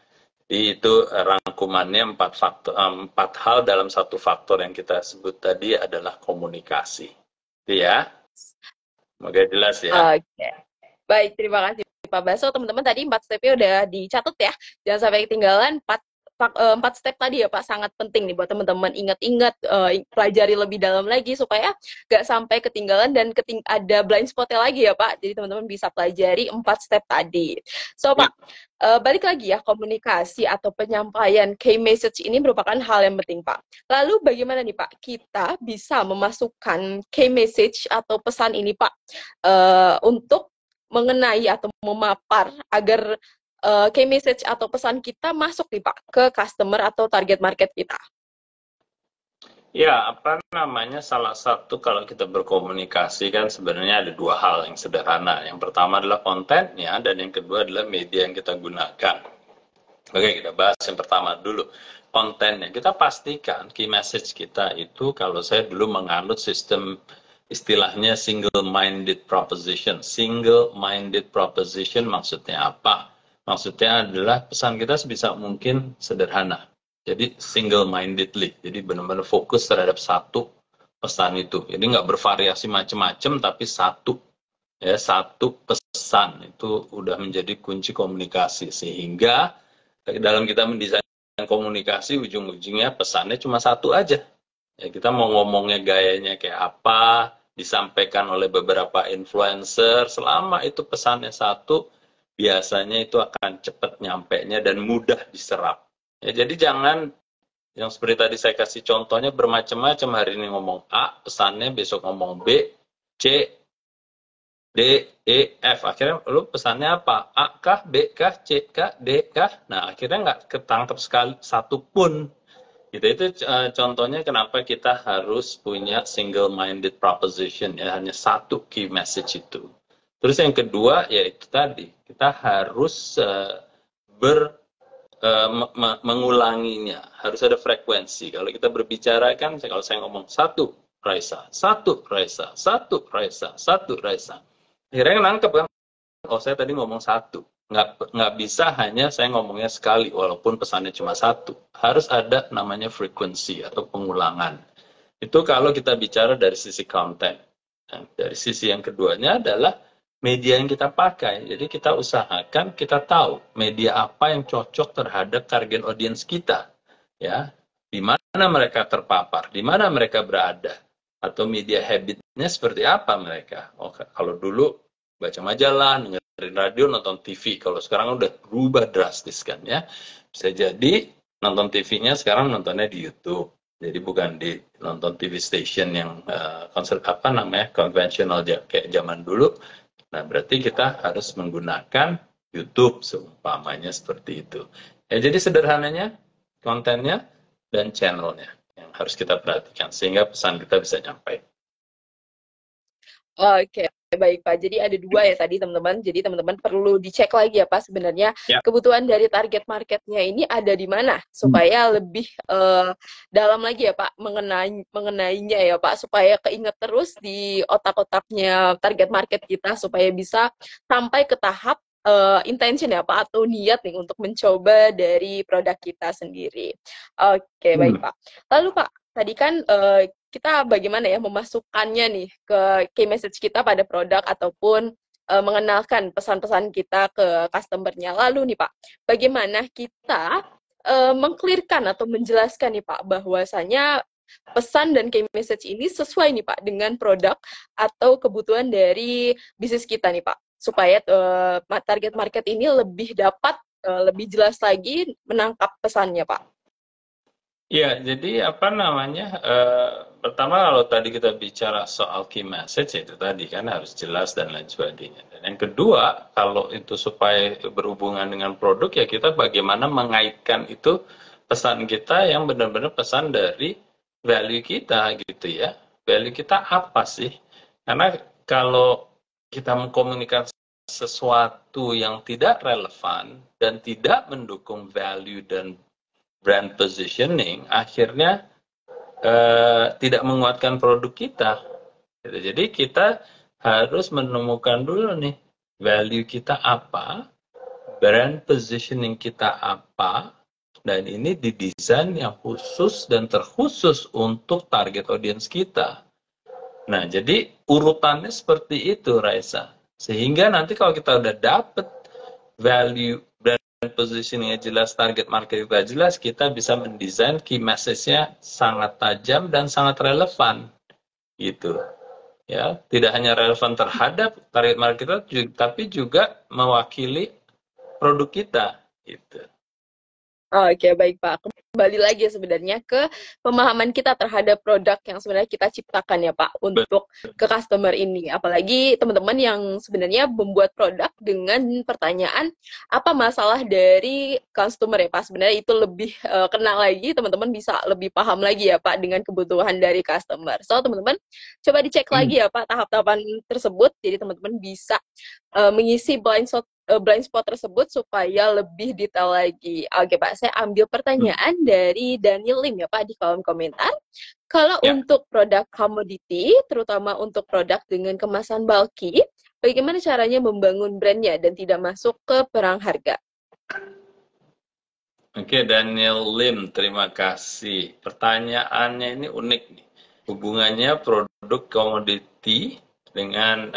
Jadi itu rangkumannya 4 hal dalam 1 faktor yang kita sebut tadi adalah komunikasi. Itu ya. Semoga jelas ya. Oke. Baik, terima kasih Pak Baso. Teman-teman tadi 4 stepnya udah dicatat ya. Jangan sampai ketinggalan 4 step tadi ya Pak, sangat penting nih buat teman-teman ingat-ingat, pelajari lebih dalam lagi supaya nggak sampai ketinggalan dan ada blind spotnya lagi ya Pak. Jadi teman-teman bisa pelajari 4 step tadi. So Pak, balik lagi ya, komunikasi atau penyampaian key message ini merupakan hal yang penting Pak. Lalu bagaimana nih Pak kita bisa memasukkan key message atau pesan ini Pak untuk mengenai atau memapar agar key message atau pesan kita masuk nih Pak ke customer atau target market kita? Ya, salah satu kalau kita berkomunikasi kan sebenarnya ada 2 hal yang sederhana. Yang pertama adalah kontennya, dan yang kedua adalah media yang kita gunakan. Oke, kita bahas yang pertama dulu. Kontennya, kita pastikan key message kita itu, kalau saya dulu menganut sistem istilahnya single-minded proposition. Single-minded proposition maksudnya apa? Maksudnya adalah pesan kita sebisa mungkin sederhana. Jadi single-mindedly. Jadi benar-benar fokus terhadap satu pesan itu. Jadi nggak bervariasi macam-macam, tapi satu. Ya, satu pesan itu udah menjadi kunci komunikasi. Sehingga dalam kita mendesain komunikasi, ujung-ujungnya pesannya cuma satu aja. Ya, kita mau ngomongnya gayanya kayak apa, disampaikan oleh beberapa influencer, selama itu pesannya satu, biasanya itu akan cepat nyampainya dan mudah diserap. Ya, jadi jangan, yang seperti tadi saya kasih contohnya bermacam-macam, hari ini ngomong A, pesannya besok ngomong B, C, D, E, F. Akhirnya lu pesannya apa? A kah, B kah, C kah, D kah? Nah, akhirnya nggak ketangkep sekali satu pun. Gitu. Itu contohnya kenapa kita harus punya single-minded proposition, ya, hanya satu key message itu. Terus yang kedua, yaitu tadi, kita harus mengulanginya, harus ada frekuensi. Kalau kita berbicara kan, kalau saya ngomong satu Raisa, satu Raisa, satu Raisa, satu Raisa, akhirnya nangkep kan, oh saya tadi ngomong satu. Nggak bisa hanya saya ngomongnya sekali, walaupun pesannya cuma satu. Harus ada namanya frekuensi atau pengulangan. Itu kalau kita bicara dari sisi konten. Nah, dari sisi yang keduanya adalah media yang kita pakai. Jadi kita usahakan kita tahu media apa yang cocok terhadap target audience kita, ya. Di mana mereka terpapar, di mana mereka berada, atau media habitnya seperti apa mereka. Oh, kalau dulu baca majalah, dengerin radio, nonton TV. Kalau sekarang udah berubah drastis kan ya. Bisa jadi nonton TV-nya sekarang nontonnya di YouTube. Jadi bukan di nonton TV station yang konsep apa namanya konvensional kayak zaman dulu. Nah, berarti kita harus menggunakan YouTube seumpamanya seperti itu. Ya, jadi sederhananya kontennya dan channelnya yang harus kita perhatikan sehingga pesan kita bisa nyampe. Oke, baik Pak. Jadi ada dua ya tadi teman-teman. Jadi teman-teman perlu dicek lagi ya Pak sebenarnya Ya. kebutuhan dari target marketnya ini ada di mana supaya lebih dalam lagi ya Pak mengenainya ya Pak supaya keinget terus di otak-otaknya target market kita supaya bisa sampai ke tahap intention ya Pak atau niat nih untuk mencoba dari produk kita sendiri. Oke, baik Pak. Lalu Pak, tadi kan kita bagaimana ya memasukkannya nih ke key message kita pada produk ataupun mengenalkan pesan-pesan kita ke customer-nya. Lalu nih Pak, bagaimana kita mengclearkan atau menjelaskan nih Pak bahwasanya pesan dan key message ini sesuai nih Pak dengan produk atau kebutuhan dari bisnis kita nih Pak, supaya target market ini lebih dapat lebih jelas lagi menangkap pesannya Pak. Ya, jadi apa namanya? Pertama kalau tadi kita bicara soal key message itu tadi kan harus jelas dan lain sebagainya. Dan yang kedua, kalau itu supaya berhubungan dengan produk ya kita bagaimana mengaitkan itu pesan kita yang benar-benar pesan dari value kita gitu ya. Value kita apa sih? Karena kalau kita mengkomunikasikan sesuatu yang tidak relevan dan tidak mendukung value dan brand positioning, akhirnya tidak menguatkan produk kita. Jadi kita harus menemukan dulu nih, value kita apa, brand positioning kita apa, dan ini didesain yang khusus dan terkhusus untuk target audience kita. Nah, jadi urutannya seperti itu, Raisa. Sehingga nanti kalau kita udah dapet value, brand positioning-nya jelas, target market kita jelas, kita bisa mendesain key message-nya sangat tajam dan sangat relevan. Gitu. Ya, tidak hanya relevan terhadap target market kita, tapi juga mewakili produk kita. Gitu. Oke, baik Pak. Kembali lagi sebenarnya ke pemahaman kita terhadap produk yang sebenarnya kita ciptakan ya Pak untuk ke customer ini. Apalagi teman-teman yang sebenarnya membuat produk dengan pertanyaan apa masalah dari customer ya Pak. Sebenarnya itu lebih kena lagi, teman-teman bisa lebih paham lagi ya Pak dengan kebutuhan dari customer. So teman-teman coba dicek lagi ya Pak tahap-tahapan tersebut. Jadi teman-teman bisa mengisi blind spot tersebut supaya lebih detail lagi. Oke Pak, saya ambil pertanyaan dari Daniel Lim ya Pak di kolom komentar. Kalau untuk produk komoditi, terutama untuk produk dengan kemasan bulky, bagaimana caranya membangun brandnya dan tidak masuk ke perang harga? Oke, Daniel Lim, terima kasih. Pertanyaannya ini unik nih. Hubungannya produk komoditi dengan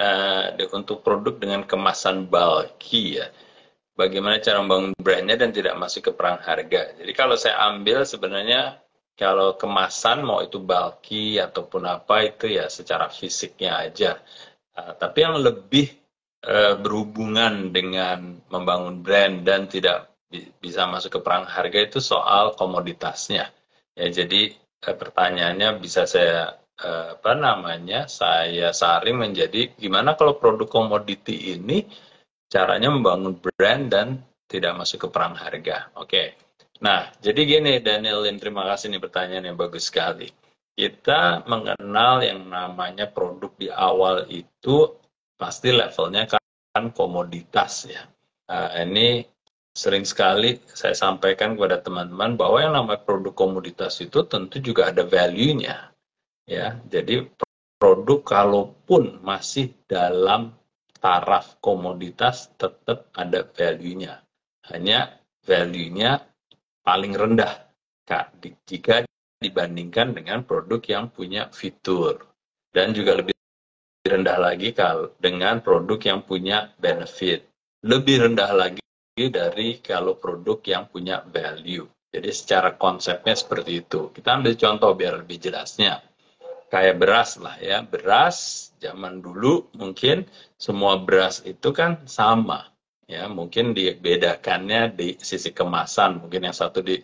untuk produk dengan kemasan bulky ya. Bagaimana cara membangun brandnya dan tidak masuk ke perang harga. Jadi kalau saya ambil sebenarnya kalau kemasan mau itu bulky ataupun apa itu ya secara fisiknya aja. Tapi yang lebih berhubungan dengan membangun brand dan tidak bisa masuk ke perang harga itu soal komoditasnya. Ya, jadi pertanyaannya bisa saya saya saring menjadi gimana kalau produk komoditi ini caranya membangun brand dan tidak masuk ke perang harga. Oke. Nah, jadi gini Daniel, terima kasih nih pertanyaan yang bagus sekali. Kita mengenal yang namanya produk di awal itu pasti levelnya kan komoditas ya. Ini sering sekali saya sampaikan kepada teman-teman bahwa yang namanya produk komoditas itu tentu juga ada value-nya, ya. Jadi produk kalaupun masih dalam taraf komoditas tetap ada value-nya. Hanya value-nya paling rendah, Kak, jika dibandingkan dengan produk yang punya fitur. Dan juga lebih rendah lagi kalau dengan produk yang punya benefit. Lebih rendah lagi dari kalau produk yang punya value. Jadi secara konsepnya seperti itu. Kita ambil contoh biar lebih jelasnya. Kayak beras lah ya. Beras zaman dulu mungkin semua beras itu kan sama. Ya, mungkin dibedakannya di sisi kemasan. Mungkin yang satu di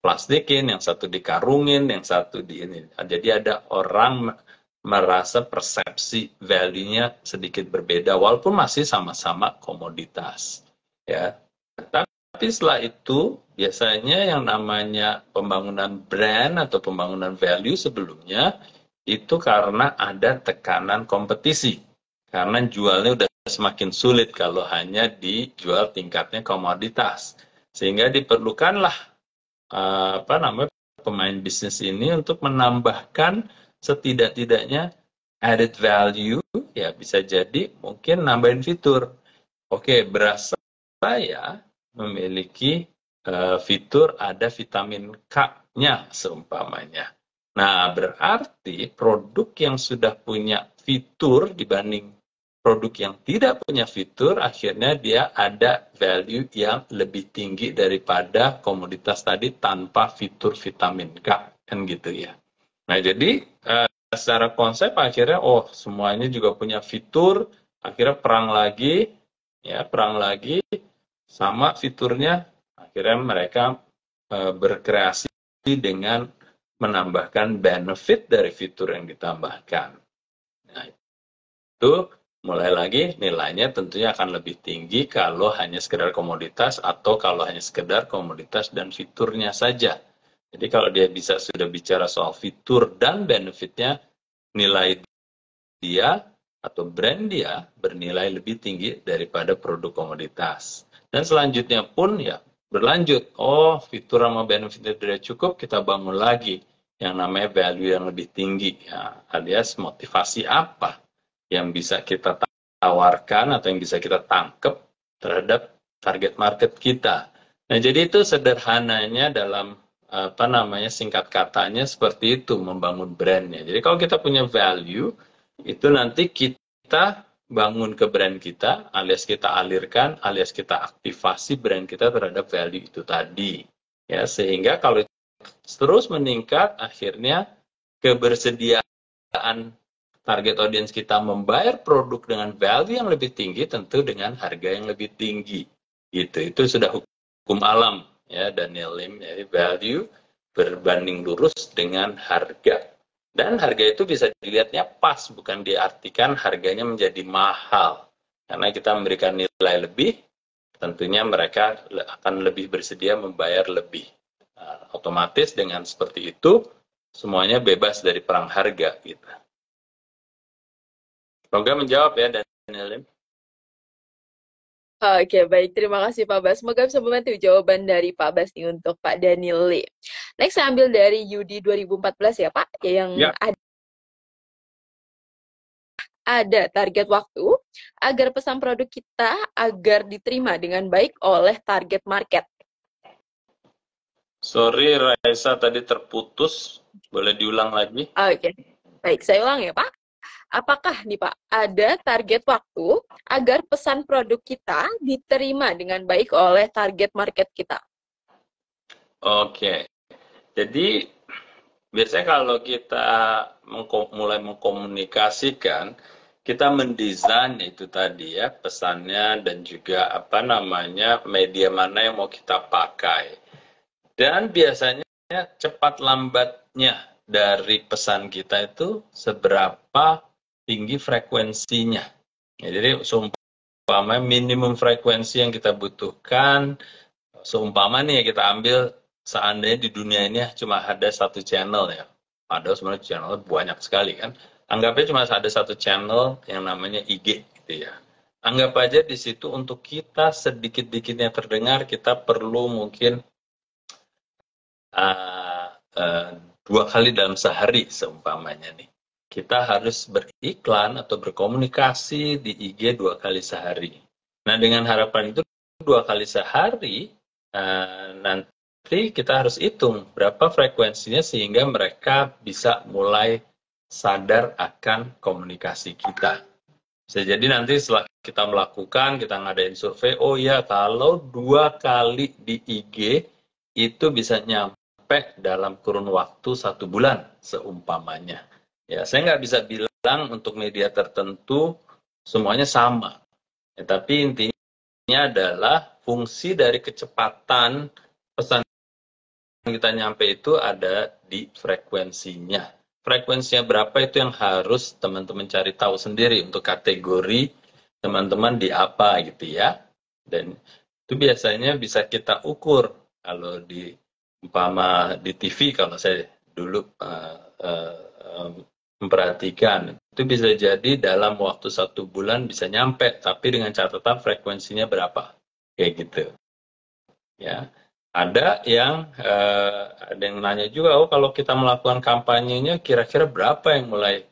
plastikin, yang satu dikarungin, yang satu di ini. Jadi ada orang merasa persepsi value-nya sedikit berbeda walaupun masih sama-sama komoditas. Ya. Tapi setelah itu biasanya yang namanya pembangunan brand atau pembangunan value sebelumnya itu karena ada tekanan kompetisi. Karena jualnya udah semakin sulit kalau hanya dijual tingkatnya komoditas. Sehingga diperlukanlah pemain bisnis ini untuk menambahkan setidak-tidaknya added value, ya bisa jadi mungkin nambahin fitur. Oke, beras saya memiliki fitur ada vitamin K-nya seumpamanya. Nah, berarti produk yang sudah punya fitur dibanding produk yang tidak punya fitur, akhirnya dia ada value yang lebih tinggi daripada komoditas tadi tanpa fitur vitamin K, kan gitu ya. Nah, jadi secara konsep akhirnya, semuanya juga punya fitur, akhirnya perang lagi sama fiturnya, akhirnya mereka berkreasi dengan menambahkan benefit dari fitur yang ditambahkan. Nah, itu mulai lagi nilainya tentunya akan lebih tinggi kalau hanya sekedar komoditas atau kalau hanya sekedar komoditas dan fiturnya saja. Jadi kalau dia bisa sudah bicara soal fitur dan benefitnya, nilai dia atau brand dia bernilai lebih tinggi daripada produk komoditas. Dan selanjutnya pun ya berlanjut, fitur sama benefitnya tidak cukup, kita bangun lagi yang namanya value yang lebih tinggi, ya, alias motivasi apa yang bisa kita tawarkan atau yang bisa kita tangkap terhadap target market kita. Nah, jadi itu sederhananya dalam singkat katanya seperti itu membangun brandnya. Jadi kalau kita punya value, itu nanti kita bangun ke brand kita, alias kita alirkan, alias kita aktivasi brand kita terhadap value itu tadi. Ya, sehingga kalau terus meningkat, akhirnya kebersediaan target audience kita membayar produk dengan value yang lebih tinggi, tentu dengan harga yang lebih tinggi. Gitu. Itu sudah hukum alam, ya, Daniel Lim. Jadi value berbanding lurus dengan harga. Dan harga itu bisa dilihatnya pas, bukan diartikan harganya menjadi mahal. Karena kita memberikan nilai lebih, tentunya mereka akan lebih bersedia membayar lebih. Otomatis dengan seperti itu, semuanya bebas dari perang harga. Gitu. Semoga menjawab ya, Daniel Lim. Oke, baik. Terima kasih Pak Bas. Semoga bisa membantu jawaban dari Pak Bas nih untuk Pak Daniel Lim. Next, saya ambil dari Yudi 2014 ya Pak, yang ada target waktu agar pesan produk kita agar diterima dengan baik oleh target market. Sorry, Raisa tadi terputus. Boleh diulang lagi? Oke, baik. Saya ulang ya Pak. Apakah nih Pak, ada target waktu agar pesan produk kita diterima dengan baik oleh target market kita? Oke, jadi biasanya kalau kita mulai mengkomunikasikan, kita mendesain itu tadi ya, pesannya dan juga media mana yang mau kita pakai. Dan biasanya cepat lambatnya dari pesan kita itu seberapa tinggi frekuensinya. Ya, jadi seumpama minimum frekuensi yang kita butuhkan, seumpama nih kita ambil seandainya di dunia ini cuma ada satu channel ya. Ada sebenarnya channel banyak sekali kan. Anggapnya cuma ada satu channel yang namanya IG gitu ya. Anggap aja di situ untuk kita sedikit-dikitnya terdengar, kita perlu mungkin uh, uh, 2 kali dalam sehari seumpamanya nih. Kita harus beriklan atau berkomunikasi di IG 2 kali sehari. Nah, dengan harapan itu 2 kali sehari, nanti kita harus hitung berapa frekuensinya sehingga mereka bisa mulai sadar akan komunikasi kita. Bisa jadi nanti setelah kita melakukan, kita ngadain survei, oh ya kalau 2 kali di IG itu bisa nyampe dalam kurun waktu 1 bulan seumpamanya. Ya, saya nggak bisa bilang untuk media tertentu semuanya sama. Ya, tapi intinya adalah fungsi dari kecepatan pesan kita nyampe itu ada di frekuensinya. Frekuensinya berapa itu yang harus teman-teman cari tahu sendiri untuk kategori teman-teman di apa gitu ya. Dan itu biasanya bisa kita ukur kalau di umpama di TV, kalau saya dulu memperhatikan itu bisa jadi dalam waktu 1 bulan bisa nyampe, tapi dengan catatan frekuensinya berapa kayak gitu ya. Ada yang nanya juga, oh kalau kita melakukan kampanyenya kira-kira berapa yang mulai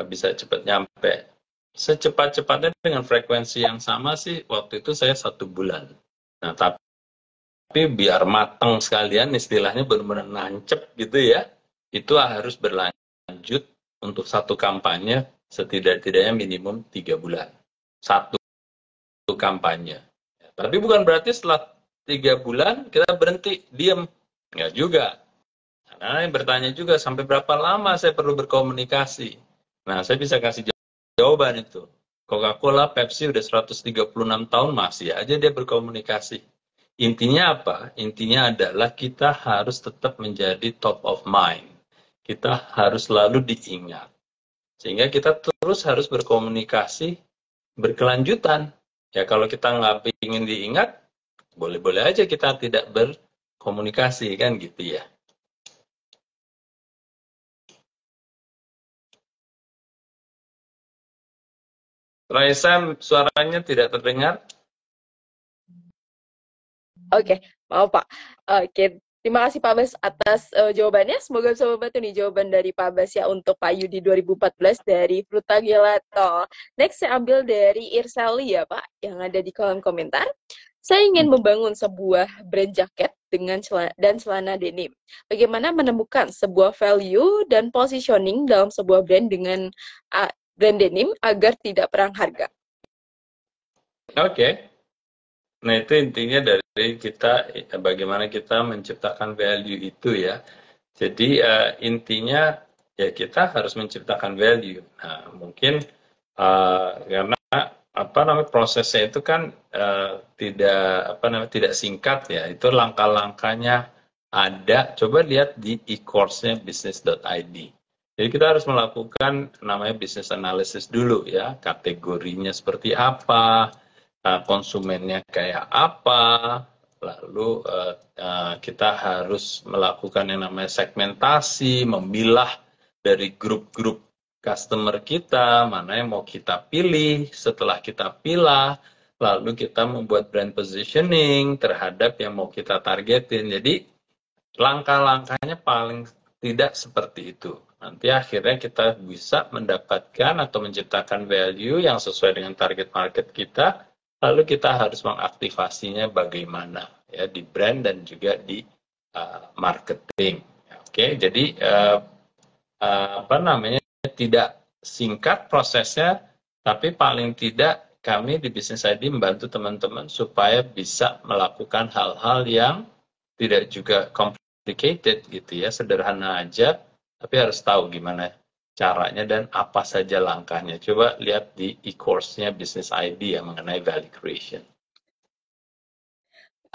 bisa cepat nyampe? Secepat-cepatnya dengan frekuensi yang sama sih waktu itu saya 1 bulan. Nah tapi biar matang sekalian istilahnya benar-benar nancep gitu ya, itu harus berlanjut untuk satu kampanye setidak-tidaknya minimum 3 bulan. Satu kampanye. Tapi bukan berarti setelah 3 bulan kita berhenti, diam. Enggak juga. Karena yang bertanya juga, sampai berapa lama saya perlu berkomunikasi? Nah, saya bisa kasih jawaban itu. Coca-Cola, Pepsi udah 136 tahun masih aja dia berkomunikasi. Intinya apa? Intinya adalah kita harus tetap menjadi top of mind. Kita harus selalu diingat. Sehingga kita terus harus berkomunikasi berkelanjutan. Ya kalau kita nggak ingin diingat, boleh-boleh aja kita tidak berkomunikasi kan gitu ya. Raisa, suaranya tidak terdengar. Oke, maaf Pak. Oke, terima kasih Pak Bas atas jawabannya. Semoga bisa membantu nih jawaban dari Pak Bas ya untuk Pak Yudi 2014 dari Fruta Gelato. Next saya ambil dari Irsali ya Pak, yang ada di kolom komentar. Saya ingin membangun sebuah brand jaket dengan celana denim. Bagaimana menemukan sebuah value dan positioning dalam sebuah brand dengan brand denim agar tidak perang harga? Oke. Nah itu intinya dari kita, bagaimana kita menciptakan value itu ya. Jadi intinya ya kita harus menciptakan value. Nah mungkin karena prosesnya itu kan tidak singkat ya. Itu langkah-langkahnya ada. Coba lihat di e-course-nya business.id. Jadi kita harus melakukan namanya business analysis dulu ya. Kategorinya seperti apa, konsumennya kayak apa, lalu kita harus melakukan yang namanya segmentasi, memilah dari grup-grup customer kita, mana yang mau kita pilih. Setelah kita pilih, lalu kita membuat brand positioning terhadap yang mau kita targetin. Jadi langkah-langkahnya paling tidak seperti itu. Nanti akhirnya kita bisa mendapatkan atau menciptakan value yang sesuai dengan target market kita, lalu kita harus mengaktifasinya bagaimana ya di brand dan juga di marketing. Oke, jadi tidak singkat prosesnya, tapi paling tidak kami di Business ID membantu teman-teman supaya bisa melakukan hal-hal yang tidak juga complicated gitu ya, sederhana aja, tapi harus tahu gimana caranya dan apa saja langkahnya. Coba lihat di e-course-nya Business ID yang mengenai value creation.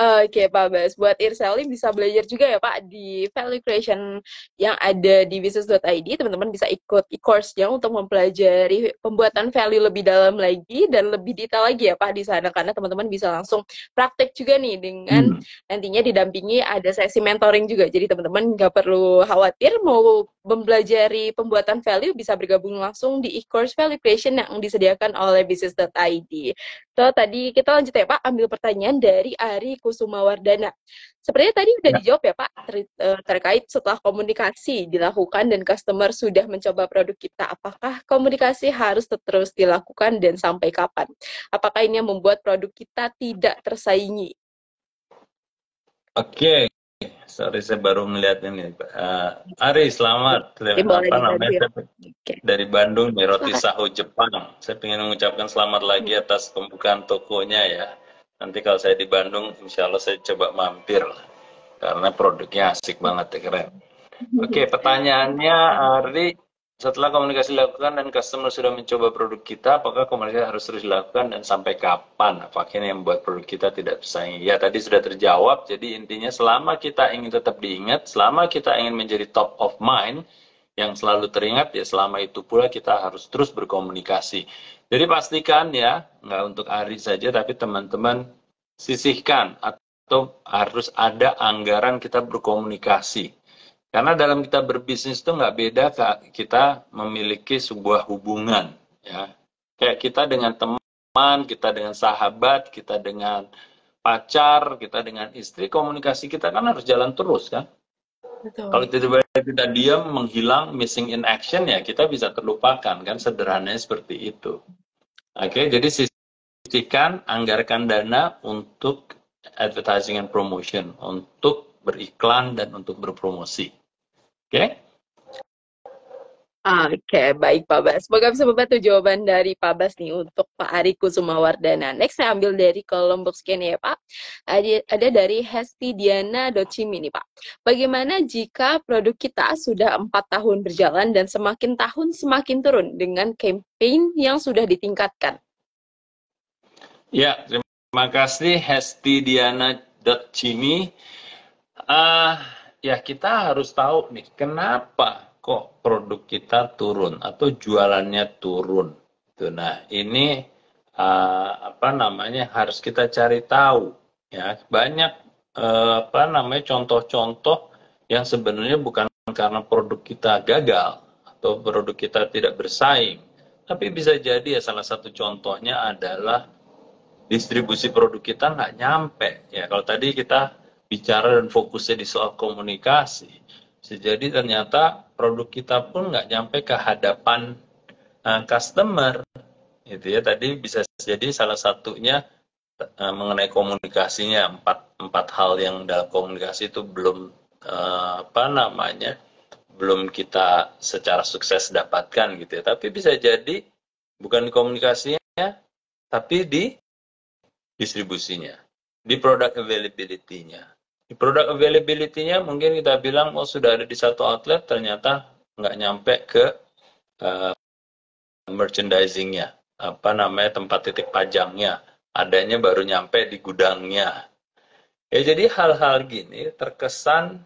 Oke, Pak Bas. Buat Irseli bisa belajar juga ya, Pak, di value creation yang ada di business.id. Teman-teman bisa ikut e-course-nya untuk mempelajari pembuatan value lebih dalam lagi dan lebih detail lagi ya, Pak, di sana. Karena teman-teman bisa langsung praktek juga nih dengan Hmm. nantinya didampingi ada sesi mentoring juga. Jadi teman-teman nggak perlu khawatir mau mempelajari pembuatan value, bisa bergabung langsung di e-course value creation yang disediakan oleh business.id. So, tadi kita lanjut ya Pak, ambil pertanyaan dari Ari Kusumawardana. Sepertinya tadi udah Ya. dijawab ya Pak, terkait setelah komunikasi dilakukan dan customer sudah mencoba produk kita, apakah komunikasi harus terus dilakukan dan sampai kapan? Apakah ini yang membuat produk kita tidak tersaingi? Oke, sorry saya baru melihat ini. Ari, selamat. Mungkin boleh Apa namanya? dibantu ya. Saya Oke, dari Bandung nih, Roti silakan. Saho Jepang. Saya ingin mengucapkan selamat lagi atas pembukaan tokonya ya. Nanti kalau saya di Bandung, insya Allah saya coba mampir lah. Karena produknya asik banget ya, keren. Oke, pertanyaannya, Ari, setelah komunikasi dilakukan dan customer sudah mencoba produk kita, apakah komunikasi harus terus dilakukan dan sampai kapan? Apakah ini yang membuat produk kita tidak bersaing? Ya, tadi sudah terjawab. Jadi intinya selama kita ingin tetap diingat, selama kita ingin menjadi top of mind, yang selalu teringat, ya selama itu pula kita harus terus berkomunikasi. Jadi pastikan ya, nggak untuk Ari saja, tapi teman-teman sisihkan atau harus ada anggaran kita berkomunikasi. Karena dalam kita berbisnis itu nggak beda kita memiliki sebuah hubungan, ya. Kayak kita dengan teman, kita dengan sahabat, kita dengan pacar, kita dengan istri, komunikasi kita kan harus jalan terus kan. Kalau Betul. tiba-tiba kita diam, menghilang, missing in action ya kita bisa terlupakan kan, sederhananya seperti itu. Oke, jadi sisihkan, anggarkan dana untuk advertising and promotion, untuk beriklan dan untuk berpromosi. Oke? Oke, baik Pak Bas. Semoga bisa membantu jawaban dari Pak Bas nih untuk Pak Ari Kusumawardana. Next saya ambil dari kolom box Q&A ya Pak. Ada dari Hesti Diana Docimi nih Pak. Bagaimana jika produk kita sudah 4 tahun berjalan dan semakin tahun semakin turun dengan campaign yang sudah ditingkatkan? Ya, terima kasih Hesti Diana Jimmy. Ya kita harus tahu nih kenapa kok produk kita turun atau jualannya turun. Nah ini apa namanya harus kita cari tahu ya banyak apa namanya contoh-contoh yang sebenarnya bukan karena produk kita gagal atau produk kita tidak bersaing, tapi bisa jadi ya salah satu contohnya adalah distribusi produk kita nggak nyampe. Ya, kalau tadi kita bicara dan fokusnya di soal komunikasi, bisa jadi ternyata produk kita pun nggak nyampe ke hadapan customer. Gitu ya, tadi bisa jadi salah satunya mengenai komunikasinya, empat hal yang dalam komunikasi itu belum apa namanya belum kita secara sukses dapatkan gitu ya. Tapi bisa jadi bukan di komunikasinya, tapi di distribusinya, di product availability-nya. Di product availability-nya mungkin kita bilang, oh sudah ada di satu outlet, ternyata nggak nyampe ke merchandising-nya, apa namanya, tempat titik pajangnya, adanya baru nyampe di gudangnya. Ya jadi hal-hal gini terkesan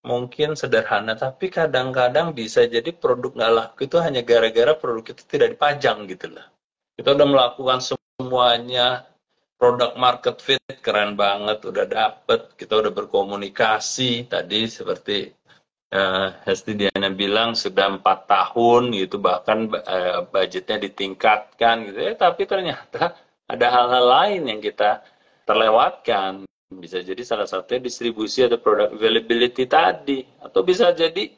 mungkin sederhana, tapi kadang-kadang bisa jadi produk nggak laku itu hanya gara-gara produk itu tidak dipajang gitu lah. Kita udah melakukan semuanya, produk market fit keren banget, udah dapet, kita udah berkomunikasi tadi seperti Hesti Diana bilang sudah 4 tahun gitu, bahkan budgetnya ditingkatkan gitu ya, tapi ternyata ada hal-hal lain yang kita terlewatkan. Bisa jadi salah satunya distribusi atau product availability tadi, atau bisa jadi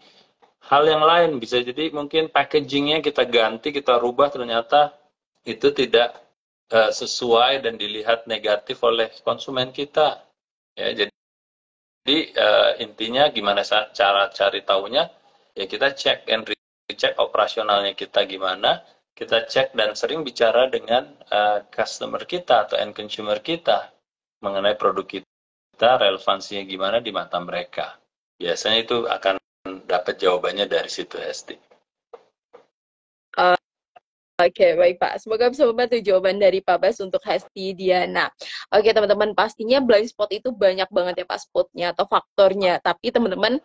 hal yang lain, bisa jadi mungkin packagingnya kita ganti, kita rubah, ternyata itu tidak sesuai dan dilihat negatif oleh konsumen kita. Ya, jadi intinya gimana cara cari tahunya? Ya kita cek and recheck operasionalnya kita gimana, kita cek dan sering bicara dengan customer kita atau end consumer kita mengenai produk kita, relevansinya gimana di mata mereka. Biasanya itu akan dapat jawabannya dari situ, Hesti. Oke, baik Pak. Semoga bisa membantu jawaban dari Pak Bas untuk Hesti Diana. Oke, teman-teman, pastinya blind spot itu banyak banget ya Pak spotnya atau faktornya. Tapi teman-teman,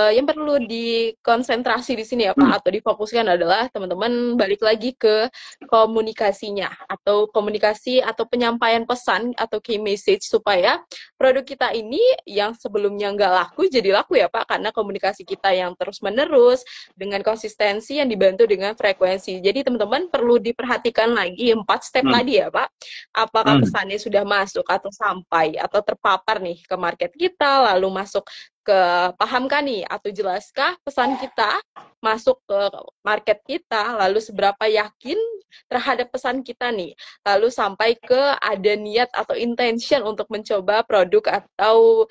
yang perlu dikonsentrasi di sini ya Pak, atau difokuskan adalah teman-teman balik lagi ke komunikasinya, atau komunikasi atau penyampaian pesan atau key message supaya produk kita ini yang sebelumnya nggak laku jadi laku ya Pak, karena komunikasi kita yang terus-menerus, dengan konsistensi yang dibantu dengan frekuensi. Jadi teman-teman perlu diperhatikan lagi 4 step tadi ya Pak. Apakah pesannya sudah masuk atau sampai atau terpapar nih ke market kita, lalu masuk ke pahamkah nih atau jelaskah pesan kita masuk ke market kita, lalu seberapa yakin terhadap pesan kita nih, lalu sampai ke ada niat atau intention untuk mencoba produk atau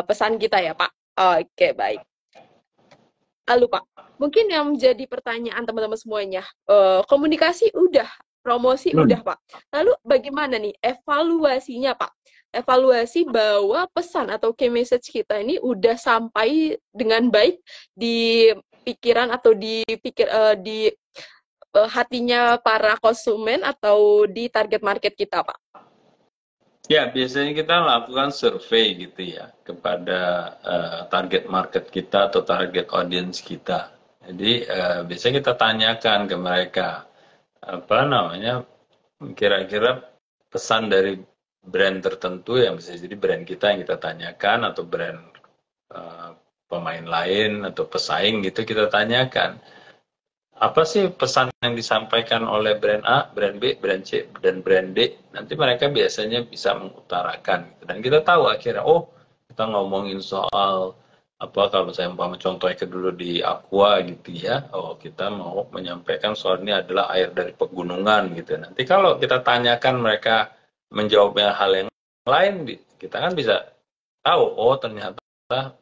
pesan kita ya Pak. Oke, baik. Lalu Pak, mungkin yang menjadi pertanyaan teman-teman semuanya, komunikasi udah, promosi udah Pak. Lalu bagaimana nih evaluasinya Pak? Evaluasi bahwa pesan atau key message kita ini udah sampai dengan baik di pikiran atau di hatinya para konsumen atau di target market kita Pak. Ya, biasanya kita lakukan survei gitu ya kepada target market kita atau target audience kita. Jadi biasanya kita tanyakan ke mereka apa namanya kira-kira pesan dari brand tertentu yang bisa jadi brand kita yang kita tanyakan atau brand pemain lain atau pesaing gitu kita tanyakan. Apa sih pesan yang disampaikan oleh brand A, brand B, brand C, dan brand D? Nanti mereka biasanya bisa mengutarakan. Gitu. Dan kita tahu akhirnya, oh kita ngomongin soal apa kalau saya umpama contohnya ke dulu di Aqua gitu ya, oh kita mau menyampaikan soal ini adalah air dari pegunungan gitu. Nanti kalau kita tanyakan mereka menjawabnya hal yang lain, kita kan bisa tahu, oh ternyata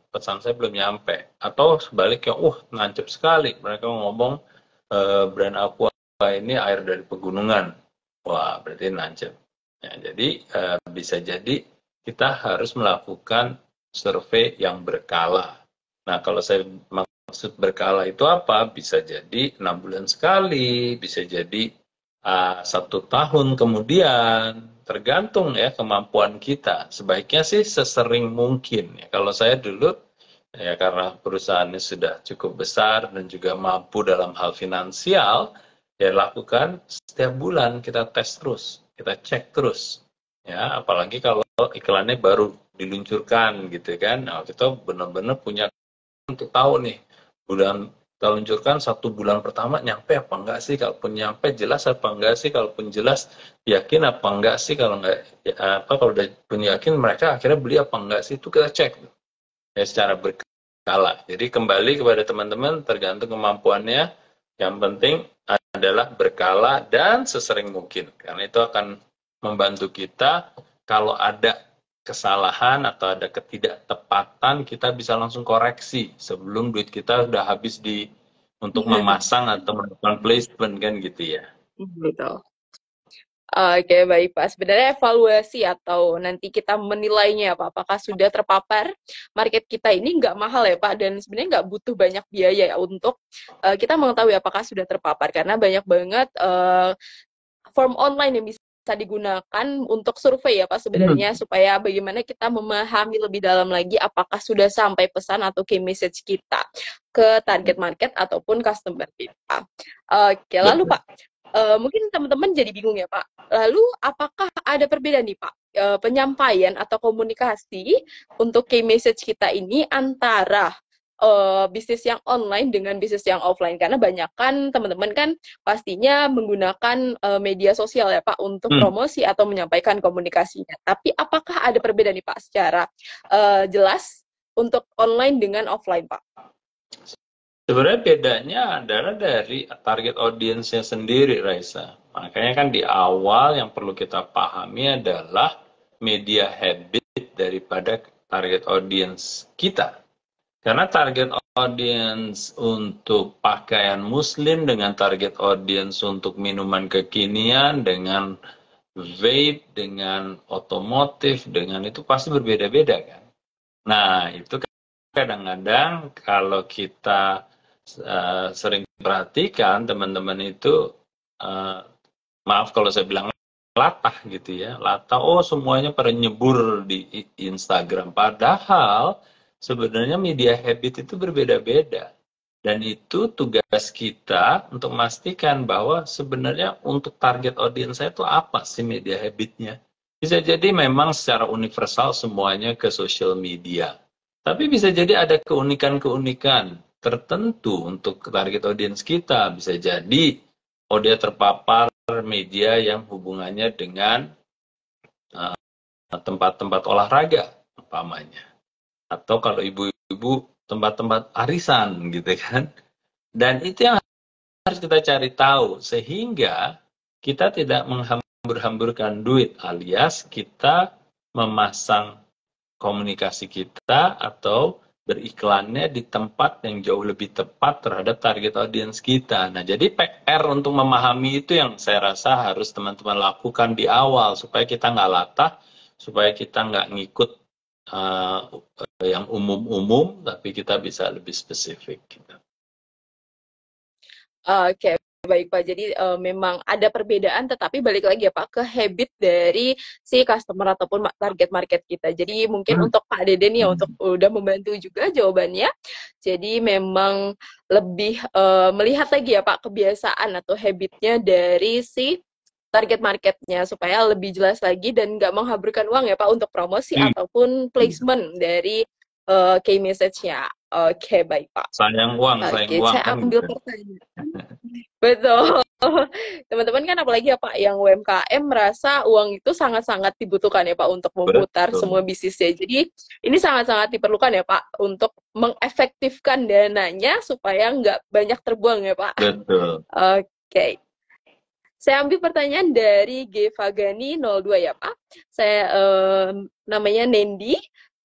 pesan saya belum nyampe. Atau sebaliknya, nancep sekali mereka ngomong brand Aqua ini air dari pegunungan. Wah, berarti nancep. Ya, jadi bisa jadi kita harus melakukan survei yang berkala. Nah, kalau saya maksud berkala itu apa? Bisa jadi 6 bulan sekali, bisa jadi 1 tahun kemudian, tergantung ya kemampuan kita. Sebaiknya sih sesering mungkin. Ya, kalau saya dulu ya karena perusahaannya sudah cukup besar dan juga mampu dalam hal finansial, ya lakukan setiap bulan kita tes terus, kita cek terus. Ya, apalagi kalau iklannya baru diluncurkan gitu kan. Nah, kita benar-benar punya untuk tahu nih bulan kita luncurkan 1 bulan pertama nyampe apa enggak sih, kalaupun nyampe jelas apa enggak sih, kalaupun jelas yakin apa enggak sih, kalau enggak ya, kalau udah punya yakin mereka akhirnya beli apa enggak sih, itu kita cek ya secara berkala. Jadi kembali kepada teman-teman tergantung kemampuannya. Yang penting adalah berkala dan sesering mungkin. Karena itu akan membantu kita kalau ada kesalahan atau ada ketidaktepatan kita bisa langsung koreksi sebelum duit kita udah habis untuk memasang atau melakukan placement kan gitu ya. Betul. Oke, baik Pak. Sebenarnya evaluasi atau nanti kita menilainya Pak, apakah sudah terpapar market kita ini nggak mahal ya Pak, dan sebenarnya nggak butuh banyak biaya ya untuk kita mengetahui apakah sudah terpapar, karena banyak banget form online yang bisa digunakan untuk survei ya Pak sebenarnya, supaya bagaimana kita memahami lebih dalam lagi apakah sudah sampai pesan atau key message kita ke target market ataupun customer kita. Oke, lalu Pak, mungkin teman-teman jadi bingung ya Pak. Lalu apakah ada perbedaan nih Pak penyampaian atau komunikasi untuk key message kita ini antara bisnis yang online dengan bisnis yang offline? Karena banyak kan teman-teman kan pastinya menggunakan media sosial ya Pak untuk promosi atau menyampaikan komunikasinya. Tapi apakah ada perbedaan nih Pak secara jelas untuk online dengan offline Pak? Sebenarnya bedanya adalah dari target audience-nya sendiri, Raisa. Makanya kan di awal yang perlu kita pahami adalah media habit daripada target audience kita. Karena target audience untuk pakaian muslim dengan target audience untuk minuman kekinian, dengan vape, dengan otomotif, dengan itu pasti berbeda-beda kan. Nah, itu kadang-kadang kalau kita sering perhatikan teman-teman itu uh, maaf kalau saya bilang latah gitu ya, latah, oh semuanya pada nyebur di Instagram, padahal sebenarnya media habit itu berbeda-beda, dan itu tugas kita untuk memastikan bahwa sebenarnya untuk target audiens saya itu apa sih media habitnya. Bisa jadi memang secara universal semuanya ke social media, tapi bisa jadi ada keunikan-keunikan tertentu untuk target audiens kita. Bisa jadi oh dia terpapar media yang hubungannya dengan tempat-tempat olahraga umpamanya, atau kalau ibu-ibu tempat-tempat arisan gitu kan, dan itu yang harus kita cari tahu sehingga kita tidak menghambur-hamburkan duit, alias kita memasang komunikasi kita atau beriklannya di tempat yang jauh lebih tepat terhadap target audiens kita. Nah, jadi PR untuk memahami itu yang saya rasa harus teman-teman lakukan di awal, supaya kita nggak latah, supaya kita nggak ngikut yang umum-umum, tapi kita bisa lebih spesifik. Gitu. Oke, baik Pak. Jadi memang ada perbedaan, tetapi balik lagi ya Pak ke habit dari si customer ataupun target market kita. Jadi mungkin untuk Pak Deden ya, untuk udah membantu juga jawabannya. Jadi memang lebih melihat lagi ya Pak kebiasaan atau habitnya dari si target marketnya supaya lebih jelas lagi dan nggak menghaburkan uang ya Pak untuk promosi ataupun placement dari key message-nya. Oke, baik Pak. Sayang uang, Oke, saya kan ambil gitu. pertanyaan. Betul. Teman-teman kan apalagi ya Pak, yang UMKM merasa uang itu sangat-sangat dibutuhkan ya Pak untuk memutar semua bisnisnya. Jadi ini sangat-sangat diperlukan ya Pak untuk mengefektifkan dananya supaya nggak banyak terbuang ya Pak. Betul. Oke. Saya ambil pertanyaan dari G Fagani 02 ya Pak. Saya namanya Nendi.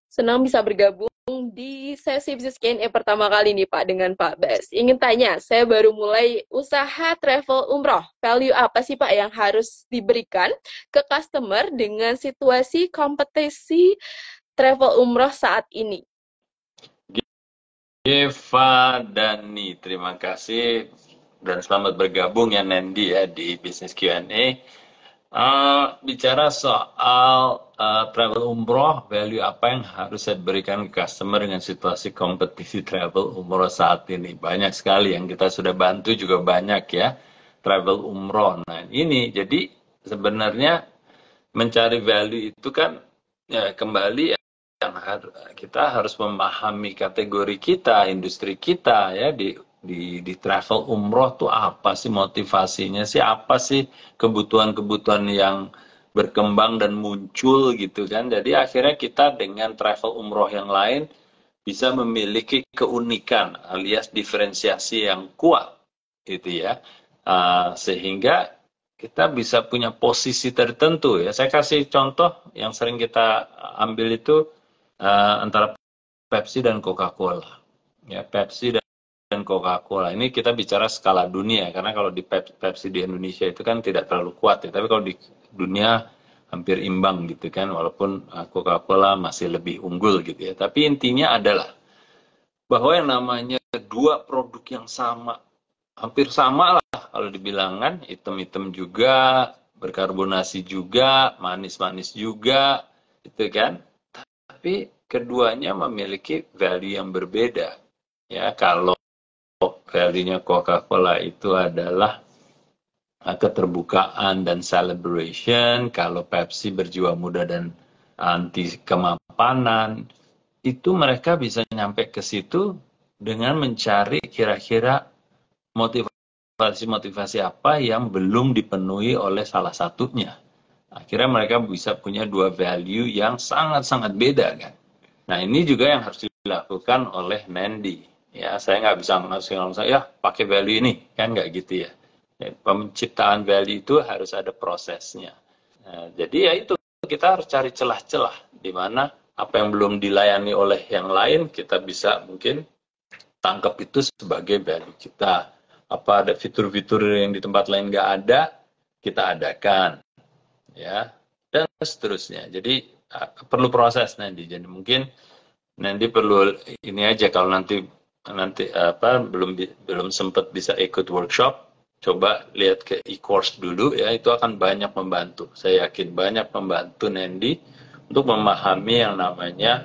Senang bisa bergabung di sesi bisnis Q&A pertama kali nih Pak dengan Pak Bas. Ingin tanya, saya baru mulai usaha travel umroh. Value apa sih Pak yang harus diberikan ke customer dengan situasi kompetisi travel umroh saat ini? Eva Dani, terima kasih dan selamat bergabung ya Nendi ya di bisnis Q&A. Bicara soal travel umroh, value apa yang harus saya berikan ke customer dengan situasi kompetisi travel umroh saat ini? Banyak sekali yang kita sudah bantu juga banyak ya, travel umroh. Nah ini jadi sebenarnya mencari value itu kan ya, kembali ya, yang kita harus memahami kategori kita, industri kita ya di travel umroh tuh apa sih motivasinya sih, apa sih kebutuhan-kebutuhan yang berkembang dan muncul gitu kan. Jadi akhirnya kita dengan travel umroh yang lain bisa memiliki keunikan alias diferensiasi yang kuat gitu ya, sehingga kita bisa punya posisi tertentu ya. Saya kasih contoh yang sering kita ambil itu antara Pepsi dan Coca-Cola ya. Pepsi dan Coca-Cola ini kita bicara skala dunia, karena kalau di Pepsi di Indonesia itu kan tidak terlalu kuat ya, tapi kalau di dunia hampir imbang gitu kan, walaupun Coca-Cola masih lebih unggul gitu ya. Tapi intinya adalah bahwa yang namanya dua produk yang sama, hampir sama lah kalau dibilang kan, hitam-hitam juga, berkarbonasi juga, manis-manis juga gitu kan, tapi keduanya memiliki value yang berbeda ya. Kalau value-nya Coca-Cola itu adalah keterbukaan dan celebration, kalau Pepsi berjiwa muda dan anti kemapanan, itu mereka bisa nyampe ke situ dengan mencari kira-kira motivasi apa yang belum dipenuhi oleh salah satunya. Akhirnya mereka bisa punya dua value yang sangat-sangat beda kan. Nah ini juga yang harus dilakukan oleh Nandy. Ya, saya nggak bisa langsung ya pakai value ini, kan nggak gitu ya. Penciptaan value itu harus ada prosesnya. Nah, jadi ya itu, kita harus cari celah-celah di mana apa yang belum dilayani oleh yang lain, kita bisa mungkin tangkap itu sebagai value kita. Apa ada fitur-fitur yang di tempat lain nggak ada, kita adakan. Ya, dan seterusnya. Jadi perlu proses nanti. Jadi mungkin nanti perlu ini aja, kalau nanti belum sempat bisa ikut workshop, coba lihat ke e-course dulu ya, itu akan banyak membantu. Saya yakin banyak membantu Nendi untuk memahami yang namanya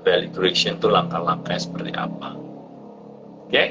value creation itu langkah-langkahnya seperti apa. Oke? Okay?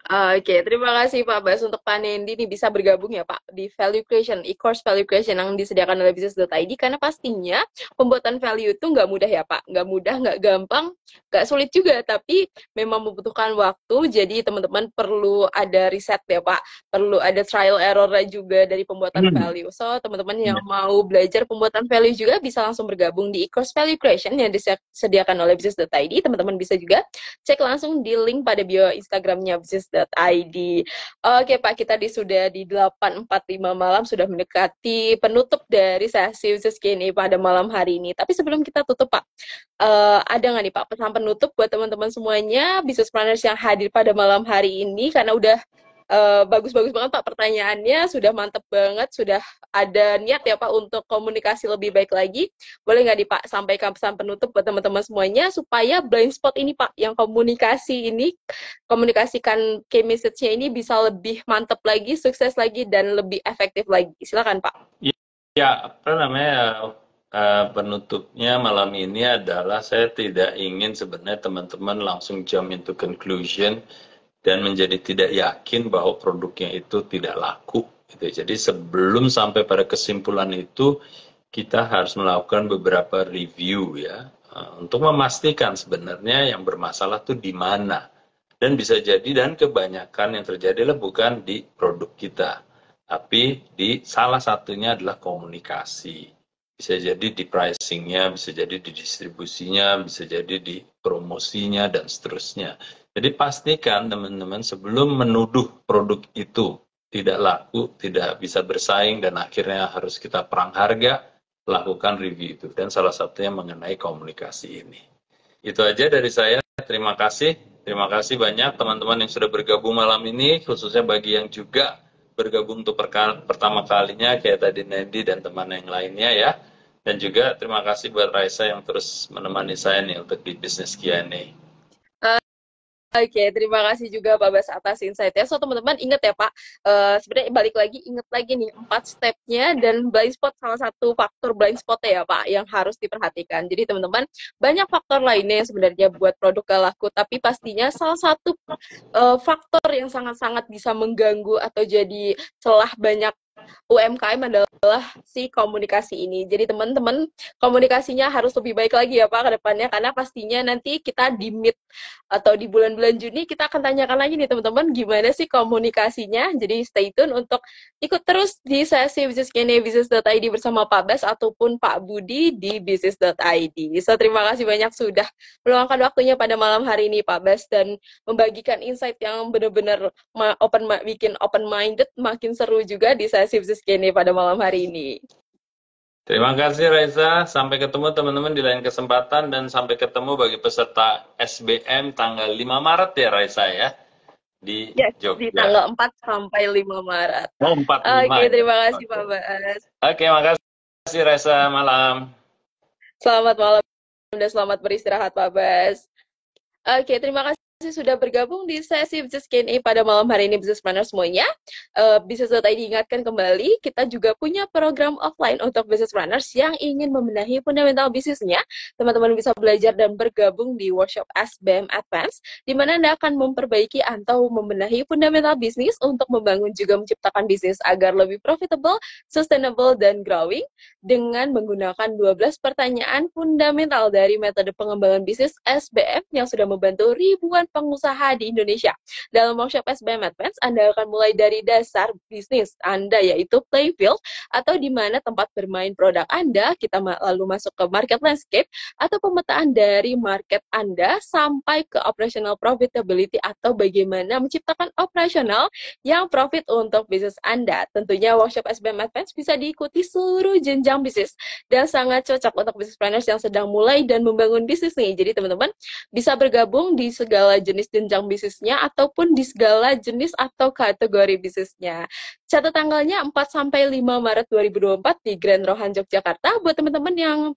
Oke, terima kasih Pak Bas untuk Pak Nendi nih bisa bergabung ya Pak di Value Creation, e-course Value Creation yang disediakan oleh Business.id karena pastinya pembuatan value itu nggak mudah ya Pak, nggak mudah, nggak gampang, nggak sulit juga, tapi memang membutuhkan waktu, jadi teman-teman perlu ada riset ya Pak, perlu ada trial error juga dari pembuatan value. So, teman-teman yang mau belajar pembuatan value juga bisa langsung bergabung di e-course Value Creation yang disediakan oleh Business.id. Teman-teman bisa juga cek langsung di link pada bio Instagramnya Business.id. Oke Pak, kita sudah di 8.45 malam, sudah mendekati penutup dari sesi Business Q&A pada malam hari ini. Tapi sebelum kita tutup Pak, ada nggak nih Pak pesan penutup buat teman-teman semuanya, business planners yang hadir pada malam hari ini, karena udah bagus-bagus banget Pak pertanyaannya, sudah mantep banget, sudah ada niat ya Pak untuk komunikasi lebih baik lagi. Boleh nggak nih Pak sampaikan pesan penutup buat teman-teman semuanya supaya blind spot ini Pak, yang komunikasi ini, komunikasikan key message-nya ini bisa lebih mantep lagi, sukses lagi, dan lebih efektif lagi. Silakan Pak. Ya, apa namanya, penutupnya malam ini adalah saya tidak ingin sebenarnya teman-teman langsung jump into conclusion dan menjadi tidak yakin bahwa produknya itu tidak laku. Gitu. Jadi sebelum sampai pada kesimpulan itu, kita harus melakukan beberapa review ya, untuk memastikan sebenarnya yang bermasalah itu di mana. Dan bisa jadi, dan kebanyakan yang terjadi adalah bukan di produk kita, tapi di salah satunya adalah komunikasi. Bisa jadi di pricing-nya, bisa jadi di distribusinya, bisa jadi di promosinya, dan seterusnya. Jadi pastikan teman-teman sebelum menuduh produk itu tidak laku, tidak bisa bersaing, dan akhirnya harus kita perang harga, lakukan review itu. Dan salah satunya mengenai komunikasi ini. Itu aja dari saya. Terima kasih. Terima kasih banyak teman-teman yang sudah bergabung malam ini, khususnya bagi yang juga bergabung untuk pertama kalinya, kayak tadi Nendi dan teman yang lainnya ya. Dan juga terima kasih buat Raisa yang terus menemani saya nih untuk di Business Q&A. Oke, terima kasih juga Pak Bas atas insight-nya. So, teman-teman ingat ya Pak, sebenarnya balik lagi, ingat lagi nih 4 step-nya, dan blind spot salah satu faktor blind spot-nya ya Pak, yang harus diperhatikan. Jadi teman-teman, banyak faktor lainnya yang sebenarnya buat produk gak laku, tapi pastinya salah satu faktor yang sangat-sangat bisa mengganggu atau jadi celah banyak UMKM adalah si komunikasi ini. Jadi teman-teman, komunikasinya harus lebih baik lagi ya Pak ke depannya, karena pastinya nanti kita di mid atau di bulan-bulan Juni kita akan tanyakan lagi nih teman-teman gimana sih komunikasinya. Jadi stay tune untuk ikut terus di sesi Business Q&A Business.id bersama Pak Bas ataupun Pak Budi di Business.id. So, terima kasih banyak sudah meluangkan waktunya pada malam hari ini Pak Bas dan membagikan insight yang benar-benar bikin open minded, makin seru juga di sesi Business Q&A pada malam hari ini. Terima kasih Reza, sampai ketemu teman-teman di lain kesempatan, dan sampai ketemu bagi peserta SBM tanggal 5 Maret ya Reza ya, di Jogja. Di tanggal 4 sampai 5 Maret. Oh, 4, 5. Oke, terima kasih Pak Bas. Oke, makasih Reza, malam. Selamat malam dan selamat beristirahat Pak Bas. Oke, terima kasih sudah bergabung di sesi Business Q&A pada malam hari ini, Business Planner semuanya. Business.id ingatkan kembali, kita juga punya program offline untuk Business Planners yang ingin membenahi fundamental bisnisnya. Teman-teman bisa belajar dan bergabung di workshop SBM Advance, di mana Anda akan memperbaiki atau membenahi fundamental bisnis untuk membangun juga menciptakan bisnis agar lebih profitable, sustainable, dan growing dengan menggunakan 12 pertanyaan fundamental dari metode pengembangan bisnis SBM yang sudah membantu ribuan pengusaha di Indonesia. Dalam workshop SBM Advance, Anda akan mulai dari dasar bisnis Anda, yaitu playing field, atau di mana tempat bermain produk Anda, kita lalu masuk ke market landscape, atau pemetaan dari market Anda, sampai ke operational profitability, atau bagaimana menciptakan operasional yang profit untuk bisnis Anda. Tentunya workshop SBM Advance bisa diikuti seluruh jenjang bisnis, dan sangat cocok untuk business planners yang sedang mulai dan membangun bisnis nih. Jadi teman-teman bisa bergabung di segala jenis jenjang bisnisnya ataupun di segala jenis atau kategori bisnisnya. Catat tanggalnya 4 sampai 5 Maret 2024 di Grand Rohan Yogyakarta. Buat teman-teman yang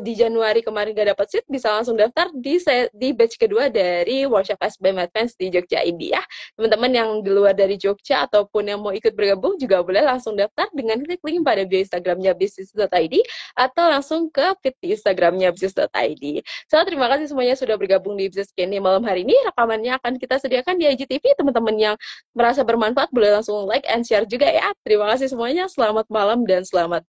di Januari kemarin gak dapat seat, bisa langsung daftar di batch kedua dari workshop SBM Advance di Jogja ini ya. Teman-teman yang di luar dari Jogja ataupun yang mau ikut bergabung juga boleh langsung daftar dengan klik link pada bio Instagramnya bisnis.id atau langsung ke feed di Instagramnya bisnis.id. So, terima kasih semuanya sudah bergabung di Business Kini malam hari ini. Rekamannya akan kita sediakan di IGTV. Teman-teman yang merasa bermanfaat boleh langsung like and share juga ya. Terima kasih semuanya. Selamat malam dan selamat